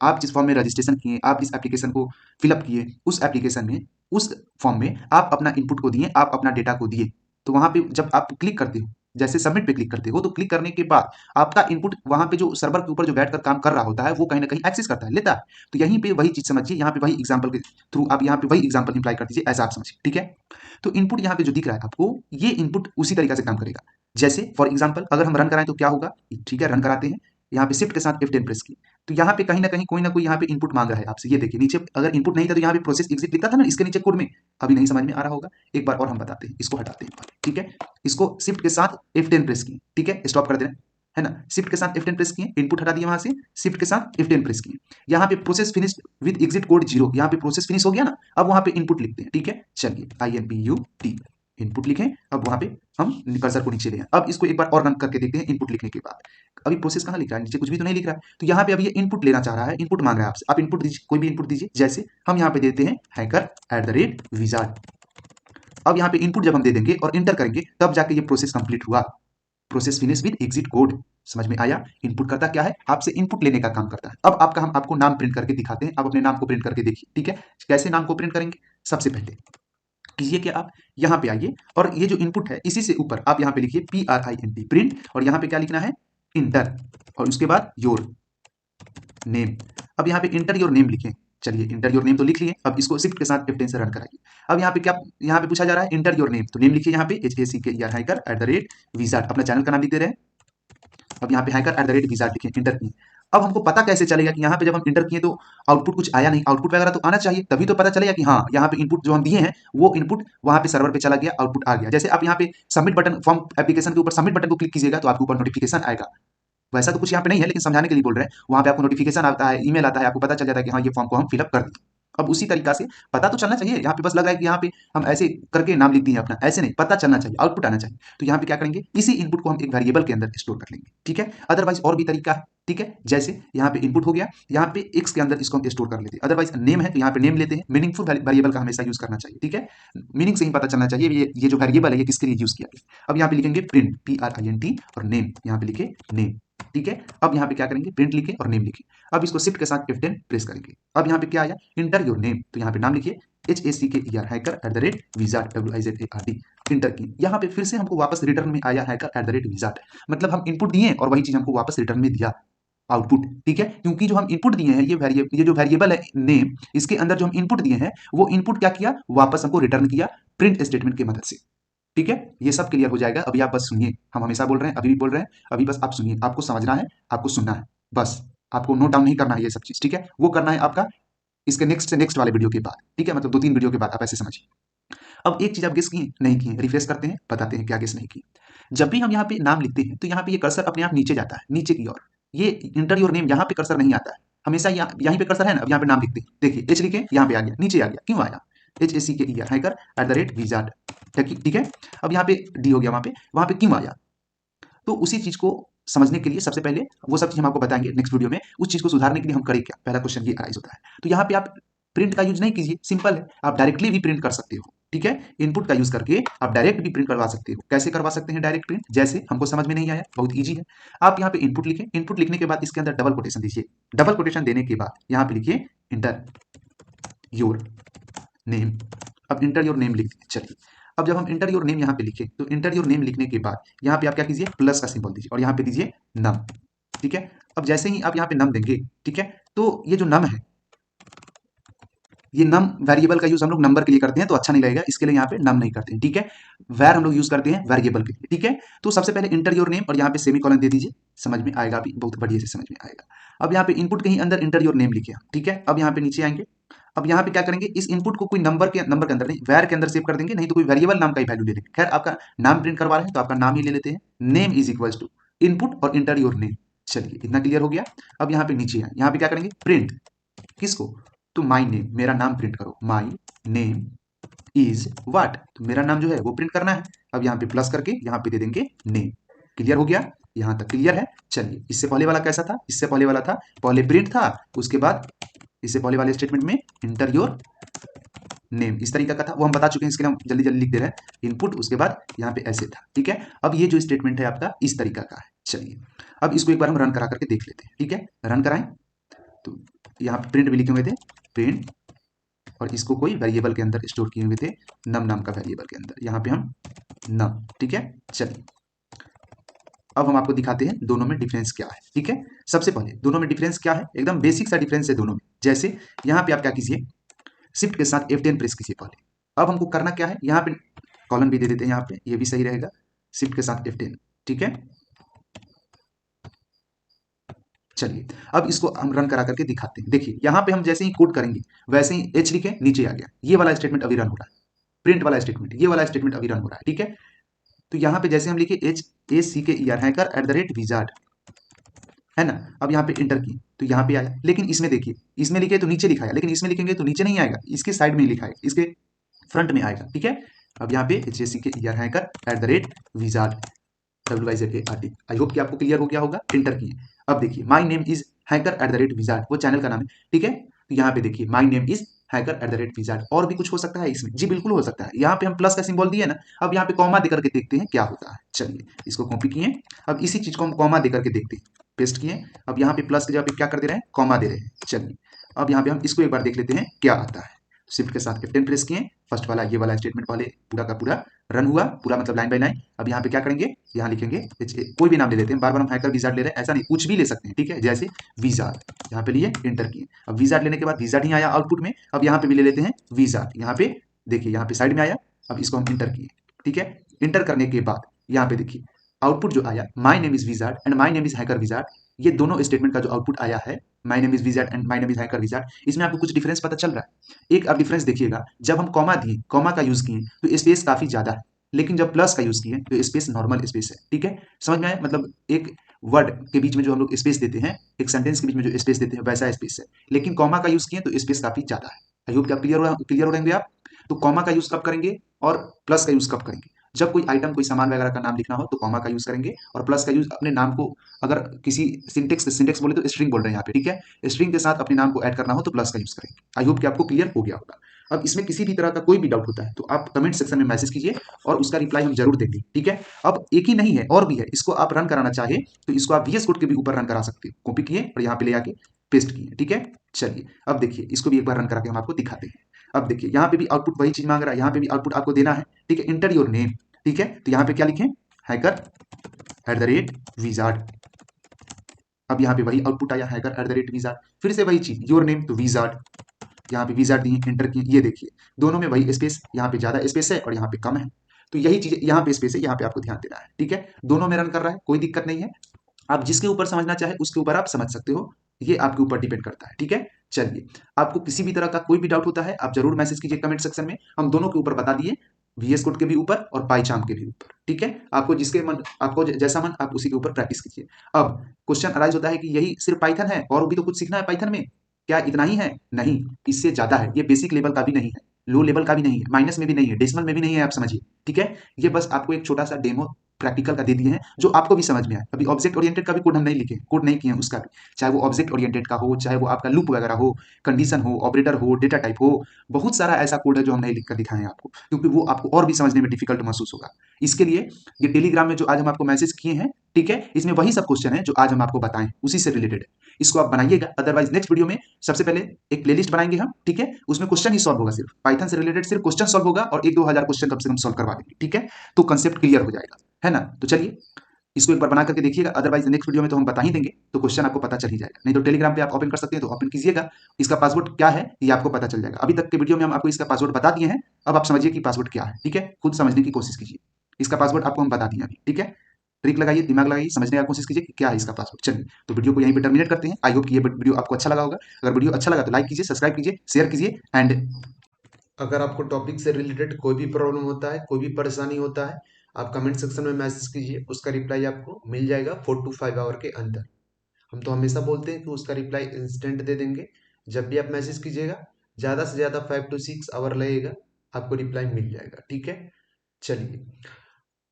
आप जिस फॉर्म में रजिस्ट्रेशन किए, आप इस एप्लीकेशन को फिलअप किए, उस एप्लीकेशन में, उस फॉर्म में आप अपना इनपुट को दिए, आप अपना डेटा को दिए। तो वहां पे जब आप क्लिक करते हो, जैसे सबमिट पे क्लिक करते हो, तो क्लिक करने के बाद आपका इनपुट वहां पे जो सर्वर के ऊपर जो बैठकर काम कर रहा होता है वो कहीं ना कहीं एक्सेस करता है, लेता है। तो यहीं पे वही चीज समझिए, यहाँ पे वही एग्जाम्पल के थ्रू आप यहाँ पे वही एग्जाम्पल इंप्लाई कर दीजिए, ऐसा आप समझिए, ठीक है। तो इनपुट यहाँ पे जो दिख रहा है आपको, ये इनपुट उसी तरीके से काम करेगा। जैसे फॉर एग्जाम्पल अगर हम रन कराएं तो क्या होगा, ठीक है, रन कराते हैं, यहाँ पे शिफ्ट के साथ F10 प्रेस की, तो यहाँ पे कहीं ना कोई यहाँ पे इनपुट मांग रहा है आपसे। ये देखिए नीचे अगर इनपुट नहीं था तो यहाँ पे प्रोसेस एग्जिट लिखा था ना, इसके नीचे कोड में, अभी नहीं समझ में आ रहा होगा, एक बार और हम बताते हैं, इसको हटाते हैं, ठीक है। इसको शिफ्ट के साथ F10 प्रेस की, ठीक है, स्टॉप कर देना है ना, शिफ्ट के साथ F10 प्रेस किए, इनपुट हटा दिया वहां से, शिफ्ट के साथ F10 प्रेस किए, यहाँ पे process finish with exit code 0, यहाँ पे प्रोसेस फिनिश हो गया ना। अब वहां पे इनपुट लिखते हैं, ठीक है। चलिए INPUT इनपुट लिखें, अब वहां पे हम कर्सर को नीचे ले आए। अब इसको एक बार और रन करके देखते हैं इनपुट लिखने के बाद। अभी प्रोसेस कहाँ लिख रहा है, नीचे कुछ भी तो नहीं लिख रहा है। तो यहाँ पे अभी ये इनपुट लेना चाह रहा है, इनपुट मांग रहा है आपसे, आप इनपुट दीजिए, कोई भी इनपुट दीजिए। जैसे हम यहाँ पे देते हैं hacker@wizard। अब यहाँ पे इनपुट जब हम दे देंगे और इंटर करेंगे तब जाके ये प्रोसेस कंप्लीट हुआ। Process finish with exit code. समझ में आया? इनपुट करता क्या है, आपसे इनपुट लेने का काम करता है। अब आपका हम आपको नाम प्रिंट करके दिखाते हैं, आप अपने नाम को प्रिंट करके देखिए। ठीक है, कैसे नाम को प्रिंट करेंगे? सबसे पहले कीजिए कि आप यहाँ पे आइए और ये जो इनपुट है इसी से ऊपर आप यहाँ पे लिखिए PRINT प्रिंट, और यहाँ पे क्या लिखना है, इंटर, और उसके बाद योर नेम। अब यहाँ पे इंटर योर नेम लिखें। चलिए इंटर योर नेम तो लिख लिए, अब इसको शिफ्ट के साथ F10 से रन कराइए। अब यहाँ पे क्या, यहाँ पे पूछा जा रहा है इंटर योर नेम, तो नेम लिखिए यहाँ पे HACKER@wizard, अपना चैनल का नाम लिख दे रहे हैं। अब यहाँ पे hacker@wizard लिखें, इंटर किए। अब हमको पता कैसे चलेगा कि यहाँ पे जब हम इंटर किए तो आउटपुट कुछ आया नहीं, आउटपुट वगैरह तो आना चाहिए, तभी तो पता चलेगा कि हाँ यहाँ पे इनपुट जो हम दिए हैं वो इनपुट वहाँ पे सर्वर पे चला गया, आउटपुट आ गया। जैसे आप यहाँ पे सबमिट बटन, फॉर्म एप्लीकेशन के ऊपर सबमिट बटन को क्लिक कीजिएगा तो आपके ऊपर नोटिफिकेशन आएगा। वैसा तो कुछ यहाँ पे नहीं है, लेकिन समझाने के लिए बोल रहे हैं। वहाँ पे आपको नोटिफिकेशन आता है, ईमेल आता है, आपको पता चल जाता है कि हाँ ये फॉर्म को हम फिलअप कर दें। अब उसी तरीका से पता तो चलना चाहिए। यहाँ पे बस लग रहा है कि यहाँ पे हम ऐसे करके नाम लिख दिए अपना, ऐसे नहीं, पता चलना चाहिए, आउटपुट आना चाहिए। तो यहाँ पे क्या करेंगे, इसी इनपुट को हम एक वेरिएबल के अंदर स्टोर कर लेंगे। ठीक है, अदरवाइज और भी तरीका है। ठीक है, जैसे यहाँ पे इनपुट हो गया, यहाँ पे एक्स के अंदर इसको हम स्टोर कर लेते हैं। अदरवाइज नेम है तो यहाँ पे नेम लेते हैं। मीनिंगफुल वेरिएबल का हमेशा यूज करना चाहिए। ठीक है, मीनिंग से ही पता चलना चाहिए ये जो वेरिएबल है ये किसके लिए यूज किया गया। अब यहाँ पे लिखेंगे प्रिंट PRINT और नेम, यहाँ पे लिखे नेम। ठीक है, अब यहाँ पे क्या करेंगे, प्रिंट लिखे और नेम लिखे। अब इसको शिफ्ट के साथ F10 प्रेस करेंगे। अब यहाँ पे क्या आया, इंटर योर नेम, तो यहाँ पे नाम लिखिए HACKER hacker@wizard WIZARD, इंटर की। यहाँ पे फिर से हमको वापस रिटर्न में आया hacker@wizard, मतलब हम इनपुट दिए और वही चीज हमको वापस रिटर्न में दिया, आउटपुट। ठीक है, क्योंकि जो हम इनपुट दिए हैं ये जो वेरिएबल है नेम, इसके अंदर जो हम इनपुट दिए हैं वो इनपुट क्या किया, वापस हमको रिटर्न किया प्रिंट स्टेटमेंट की मदद से। ठीक है, ये सब क्लियर हो जाएगा। अभी आप बस सुनिए, हम हमेशा बोल रहे हैं, अभी भी बोल रहे हैं, अभी बस आप सुनिए, आपको समझना है, आपको सुनना है, बस आपको नोट डाउन नहीं करना है ये सब चीज। ठीक है, वो करना है आपका इसके नेक्स्ट से नेक्स्ट वाले वीडियो के बाद। ठीक है, मतलब 2-3 वीडियो के बाद आप ऐसे समझिए। अब एक चीज आप गेस किए नहीं किए, रिफ्रेश करते हैं, बताते हैं क्या गेस नहीं किए। जब भी हम यहाँ पे नाम लिखते हैं तो यहाँ पे ये कर्सर अपने आप नीचे जाता है, नीचे की ओर। ये इंटर योर नेम यहाँ पे कर्सर नहीं आता है, हमेशा यहीं पे कर्सर है ना। अब यहाँ पे नाम लिखते हैं, देखिए एच लिखे, यहाँ पे आ गया, नीचे आ गया, क्यों आया, HACKER hacker@wizard। ठीक है, अब यहाँ पे डी हो गया, वहां पे क्यों आया। तो उसी चीज को समझने के लिए सबसे पहले वो सब चीज हम आपको बताएंगे नेक्स्ट वीडियो में। उस चीज को सुधारने के लिए हम करें क्या, पहला क्वेश्चन ये अराइज होता है। तो यहाँ पे आप प्रिंट का यूज नहीं कीजिए, सिंपल है, आप डायरेक्टली भी प्रिंट कर सकते हो। ठीक है, इनपुट का यूज करके आप डायरेक्ट भी प्रिंट करवा सकते हो। कैसे करवा सकते हैं डायरेक्ट प्रिंट, जैसे हमको समझ में नहीं आया, बहुत ईजी है। आप यहाँ पे इनपुट लिखें, इनपुट लिखने के बाद इसके अंदर डबल कोटेशन दीजिए। डबल कोटेशन देने के बाद यहाँ पे लिखिए इंटर योर नेम। अब इंटर योर नेम लिख दीजिए। चलिए, अब जब हम इंटर योर नेम यहाँ पे लिखे तो इंटर योर नेम लिखने के बाद यहाँ पे आप क्या कीजिए, प्लस का सिंबल दीजिए और यहाँ पे दीजिए नम। ठीक है, अब जैसे ही आप यहाँ पे नम देंगे, ठीक है, तो ये जो नम है, ये नम वेरिएबल का यूज हम लोग नंबर के लिए करते हैं तो अच्छा नहीं लगेगा, इसके लिए यहाँ पे नम नहीं करते हैं। ठीक है, वैर हम लोग यूज करते हैं वेरिएबल के लिए। ठीक है, तो सबसे पहले इंटर योर नेम और यहाँ पे सेमीकोलन दे दीजिए, समझ में आएगा, अभी बहुत बढ़िया से समझ में आएगा। अब यहाँ पे इनपुट के ही अंदर इंटर योर नेम लिखे। ठीक है, अब यहाँ पे नीचे आएंगे। अब यहाँ पे क्या करेंगे, इस इनपुट को कोई नंबर के अंदर नहीं, वैर के अंदर सेव कर देंगे, नहीं तो कोई वेरिएबल नाम का ही वैल्यू ले लेंगे। खैर आपका नाम प्रिंट करवा रहे हैं तो आपका नाम ही ले लेते हैं। Name is equals to input और इंटर योर नेम। चलिए, इतना क्लियर हो गया। अब यहाँ पे नीचे आए, यहाँ पे क्या करेंगे, प्रिंट किसको, तो माई नेम, मेरा नाम प्रिंट करो। माई नेम इज व्हाट, तो मेरा नाम जो है वो प्रिंट करना है। अब यहाँ पे प्लस करके यहाँ पे दे देंगे नेम। क्लियर हो गया, यहाँ तक क्लियर है। चलिए, इससे पहले वाला कैसा था, इससे पहले वाला था पहले प्रिंट था, उसके बाद इससे पहले वाले स्टेटमेंट में इंटर योर नेम, इस तरीका का था, वो हम बता चुके हैं, इसके लिए हम जल्दी जल्दी लिख दे रहे हैं। इनपुट, उसके बाद यहाँ पे ऐसे था। ठीक है, अब ये जो स्टेटमेंट है आपका इस तरीका का है। चलिए, अब इसको एक बार हम रन करा करके देख लेते हैं। ठीक है, रन कराएं तो यहाँ पे प्रिंट भी लिखे हुए थे, प्रिंट, और इसको कोई वेरिएबल के अंदर स्टोर किए हुए थे, नम नाम का वेरिएबल के अंदर, यहाँ पे हम नम। ठीक है, चलिए अब हम आपको दिखाते हैं दोनों में डिफरेंस क्या है। ठीक है, सबसे पहले दोनों में डिफरेंस क्या है, एकदम बेसिक सा डिफरेंस है दोनों में। जैसे यहाँ पे आप क्या कीजिए, शिफ्ट के साथ F10 प्रेस कीजिए पहले। अब हमको करना क्या है, यहाँ पे कॉलन भी दे देते हैं, यहाँ पे ये भी सही रहेगा, शिफ्ट के साथ F10। ठीक है, चलिए अब इसको हम रन करा करके दिखाते हैं। देखिए यहाँ पे हम जैसे ही कोड करेंगे वैसे ही एच लिखे, नीचे आ गया, ये वाला स्टेटमेंट अभी रन हो रहा है, प्रिंट वाला स्टेटमेंट, ये वाला स्टेटमेंट अभी रन हो रहा है। ठीक है, तो यहाँ पे जैसे हम लिखे HACKER hacker@wizard, है ना। अब यहाँ पे इंटर की तो यहाँ पे आया, लेकिन इसमें देखिए, इसमें लिखे तो नीचे लिखाया, लेकिन इसमें लिखेंगे तो नीचे नहीं आएगा, इसके साइड में ही लिखा है, इसके फ्रंट में आएगा। ठीक है, अब यहाँ पे HACKER hacker@wizard, WIZARD। I hope कि आपको क्लियर हो गया होगा। एंटर किए। अब देखिए माई नेम इज हैकर@विजार्ड, वो चैनल का नाम है, ठीक है। तो यहाँ पे देखिए माई नेम इज हैकर@विजार्ड। और भी कुछ हो सकता है इसमें? जी बिल्कुल हो सकता है। यहाँ पे हम प्लस का सिंबल दिए ना, अब यहाँ पे कॉमा देकर के देखते हैं क्या होता है। चलिए इसको कॉपी किए, अब इसी चीज को हम कॉमा देकर के देखते हैं। पेस्ट किए, अब यहाँ पे प्लस की जगह पे क्या कर दे रहे हैं? कॉमा दे रहे हैं। चलिए अब यहाँ पे हम इसको एक बार देख लेते हैं क्या आता है। शिफ्ट के साथ F10 प्रेस किए, फर्स्ट वाला ये वाला स्टेटमेंट पहले पूरा का पूरा रन हुआ, पूरा मतलब लाइन बाय लाइन। अब यहाँ पे क्या करेंगे? यहाँ लिखेंगे कोई भी नाम ले लेते हैं, बार बार हम हैकर विजार्ड ले रहे हैं ऐसा नहीं, कुछ भी ले सकते हैं, ठीक है। जैसे विजार्ड, यहाँ पे लिए, एंटर किए। अब विजार्ड लेने के बाद विजार्ड ही आया आउटपुट में। अब यहाँ पे भी ले लेते हैं विजार्ड, यहाँ पे देखिए यहाँ पे साइड में आया। अब इसको हम इंटर किए, ठीक है। इंटर करने के बाद यहाँ पे देखिए आउटपुट जो आया, my name is wizard and my name is hacker wizard, ये दोनों स्टेटमेंट का जो आउटपुट आया है, my name is wizard and my name is hacker wizard, इसमें आपको कुछ डिफरेंस पता चल रहा है। एक आप डिफरेंस देखिएगा, जब हम कॉमा दिए, कॉमा का यूज किए तो स्पेस काफी ज्यादा है, लेकिन जब प्लस का यूज किए तो स्पेस नॉर्मल स्पेस है, ठीक है। समझ में आया? मतलब एक वर्ड के बीच में जो हम लोग स्पेस देते हैं, एक सेंटेंस के बीच में जो स्पेस देते हैं वैसा स्पेस है, लेकिन कॉमा का यूज किए तो स्पेस काफी ज्यादा है। आई होप कि आप क्लियर हो रहेंगे आप। तो कॉमा का यूज कब करेंगे और प्लस का यूज कब करेंगे? जब कोई आइटम, कोई सामान वगैरह का नाम लिखना हो तो कॉमा का यूज करेंगे, और प्लस का यूज अपने नाम को, अगर किसी सिंटेक्स बोले तो स्ट्रिंग बोल रहे हैं यहाँ पे, ठीक है, स्ट्रिंग के साथ अपने नाम को ऐड करना हो तो प्लस का यूज करेंगे। आई होप कि आपको क्लियर हो गया होगा। अब इसमें किसी भी तरह का कोई भी डाउट होता है तो आप कमेंट सेक्शन में मैसेज कीजिए और उसका रिप्लाई हम जरूर देंगे, ठीक है। अब एक ही नहीं है, और भी है, इसको आप रन कराना चाहे तो इसको आप VS कोड के भी ऊपर रन करा सकते हो। कॉपी किए और यहाँ पे ले आके पेस्ट किए, ठीक है। चलिए अब देखिए इसको भी एक बार रन करा के हम आपको दिखाते हैं। अब देखिए यहाँ पे भी आउटपुट वही चीज मांग रहा है, यहाँ पे भी आउटपुट आपको देना है, ठीक है। इंटर योर नेम, ठीक है। तो यहाँ पे क्या लिखें? हैकर@विजार्ड। अब यहाँ पे वही आउटपुट आया, हैकर@विजार्ड। फिर से वही चीज, योर नेम तो विजार्ड, यहाँ पे विजार्ड दिए, एंटर किए। ये देखिए दोनों में वही स्पेस, यहाँ पे ज्यादा स्पेस है और यहाँ पे कम है। तो यही चीज यहाँ पे स्पेस है, यहाँ पे आपको ध्यान देना है, ठीक है। दोनों में रन कर रहा है, कोई दिक्कत नहीं है। आप जिसके ऊपर समझना चाहे उसके ऊपर आप समझ सकते हो, ये आपके ऊपर डिपेंड करता है, ठीक है। चलिए आपको किसी भी तरह का कोई भी डाउट होता है आप जरूर मैसेज कीजिए कमेंट सेक्शन में, हम दोनों के ऊपर बता दिए, VS कोड के भी ऊपर और पाईचार्म के भी ऊपर, ठीक है। आपको जिसके मन, आपको जैसा मन आप उसी के ऊपर प्रैक्टिस कीजिए। अब क्वेश्चन अराइज होता है कि यही सिर्फ पाइथन है और भी तो कुछ सीखना है पाइथन में, क्या इतना ही है? नहीं, इससे ज्यादा है। ये बेसिक लेवल का भी नहीं है, लो लेवल का भी नहीं है, माइनस में भी नहीं है, डेसिमल में भी नहीं है, आप समझिए, ठीक है। ये बस आपको एक छोटा सा डेमो प्रैक्टिकल का दे दिए हैं जो आपको भी समझ में आए। अभी ऑब्जेक्ट ओरिएंटेड का भी कोड हम नहीं लिखे, कोड नहीं किए हैं उसका भी, चाहे वो ऑब्जेक्ट ओरिएंटेड का हो, चाहे वो आपका लूप वगैरह हो, कंडीशन हो, ऑपरेटर हो, डेटा टाइप हो, बहुत सारा ऐसा कोड है जो हम नहीं लिख कर दिखाए हैं आपको, क्योंकि वो आपको और भी समझने में डिफिकल्ट महसूस होगा। इसके लिए ये टेलीग्राम में जो आज हम आपको मैसेज किए हैं, ठीक है, इसमें वही सब क्वेश्चन है जो आज हम आपको बताएं, उसी से रिलेटेड है। इसको आप बनाइएगा, अदरवाइज नेक्स्ट वीडियो में सबसे पहले एक प्लेलिस्ट बनाएंगे हम, ठीक है। उसमें क्वेश्चन ही सॉल्व होगा, सिर्फ पाइथन से रिलेटेड सिर्फ क्वेश्चन सॉल्व होगा और 1-2 हजार क्वेश्चन कम से कम सॉल्व करवा देंगे, ठीक है। तो कंसेप्ट क्लियर हो जाएगा, है ना। तो चलिए इसको एक बार बना करके देखिएगा, अदरवाइज नेक्स्ट वीडियो में तो हम बता ही देंगे, तो क्वेश्चन आपको पता चल ही जाएगा। नहीं तो टेलीग्राम पे आप ओपन कर सकते हैं, तो ओपन कीजिएगा, इसका पासवर्ड क्या है ये आपको पता चल जाएगा। अभी तक के वीडियो में हम आपको इसका पासवर्ड बता दिए हैं, अब आप समझिए कि पासवर्ड क्या है, ठीक है। खुद समझने की कोशिश कीजिए, इसका पासवर्ड आपको हम बता दिए अभी, ठीक है। ट्रिक लगाइए, दिमाग लगाइए, समझने का कोशिश कीजिए कि क्या है इसका पासवर्ड। चलिए तो वीडियो को यहीं पे टर्मिनेट करते हैं। आई होप कि ये वीडियो आपको अच्छा लगा होगा। अगर वीडियो अच्छा लगा तो लाइक कीजिए, सब्सक्राइब कीजिए, शेयर कीजिए एंड अगर आपको टॉपिक से रिलेटेड कोई भी प्रॉब्लम होता है, कोई भी परेशानी होता है, आप कमेंट सेक्शन में मैसेज कीजिए, उसका रिप्लाई आपको मिल जाएगा 4 to 5 आवर के अंदर। हम तो हमेशा बोलते हैं कि उसका रिप्लाई इंस्टेंट दे देंगे। जब भी आप मैसेज कीजिएगा, ज़्यादा से ज़्यादा 5 to 6 आवर लगेगा, आपको रिप्लाई मिल जाएगा, ठीक है। चलिए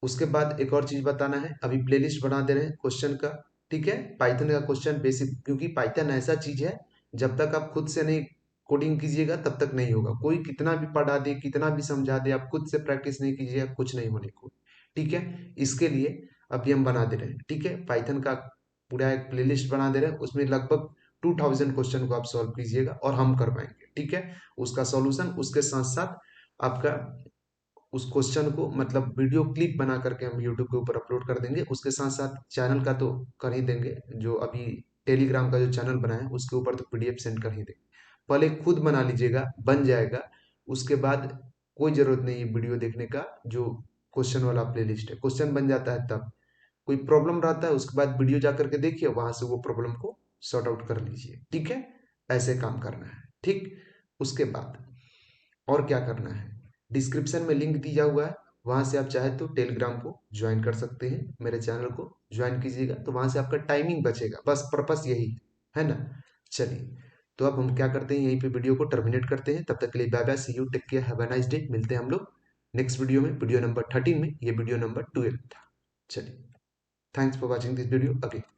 उसके बाद एक और चीज़ बताना है, अभी प्लेलिस्ट बना दे रहे हैं क्वेश्चन का, ठीक है। पाइथन का क्वेश्चन बेसिक, क्योंकि पाइथन ऐसा चीज़ है, जब तक आप खुद से नहीं कोडिंग कीजिएगा तब तक नहीं होगा। कोई कितना भी पढ़ा दे, कितना भी समझा दे, आप खुद से प्रैक्टिस नहीं कीजिएगा, कुछ नहीं होने को, ठीक है। इसके लिए अभी हम बना दे रहे हैं, ठीक है। पाइथन का पूरा एक प्लेलिस्ट बना दे रहे हैं, उसमें लगभग 2000 क्वेश्चन को आप सॉल्व कीजिएगा और हम करवाएंगे, ठीक है। उसका सॉल्यूशन उसके साथ साथ आपका उस क्वेश्चन को मतलब वीडियो क्लिप बना करके हम यूट्यूब के ऊपर अपलोड कर देंगे। उसके साथ साथ चैनल का तो कर ही देंगे, जो अभी टेलीग्राम का जो चैनल बना है उसके ऊपर तो PDF सेंड कर ही देंगे। पहले खुद बना लीजिएगा, बन जाएगा। उसके बाद कोई जरूरत नहीं है वीडियो देखने का, जो क्वेश्चन वाला प्लेलिस्ट है, क्वेश्चन बन जाता है तब कोई प्रॉब्लम रहता है, उसके बाद वीडियो जा करके देखिए, वहां से वो प्रॉब्लम को सॉर्ट आउट कर लीजिए, ठीक है। ऐसे काम करना है, ठीक। उसके बाद और क्या करना है, डिस्क्रिप्शन में लिंक दिया हुआ है, वहां से आप चाहे तो टेलीग्राम को ज्वाइन कर सकते हैं, मेरे चैनल को ज्वाइन कीजिएगा, तो वहां से आपका टाइमिंग बचेगा, बस पर्पस यही है ना। चलिए तो अब हम क्या करते हैं, यहीं पे वीडियो को टर्मिनेट करते हैं। तब तक के लिए bye bye, see you, take care, have a nice day. मिलते हैं हम लोग नेक्स्ट वीडियो में, वीडियो नंबर 13 में, ये वीडियो नंबर 12 था। चलिए। Thanks for watching this video. Okay.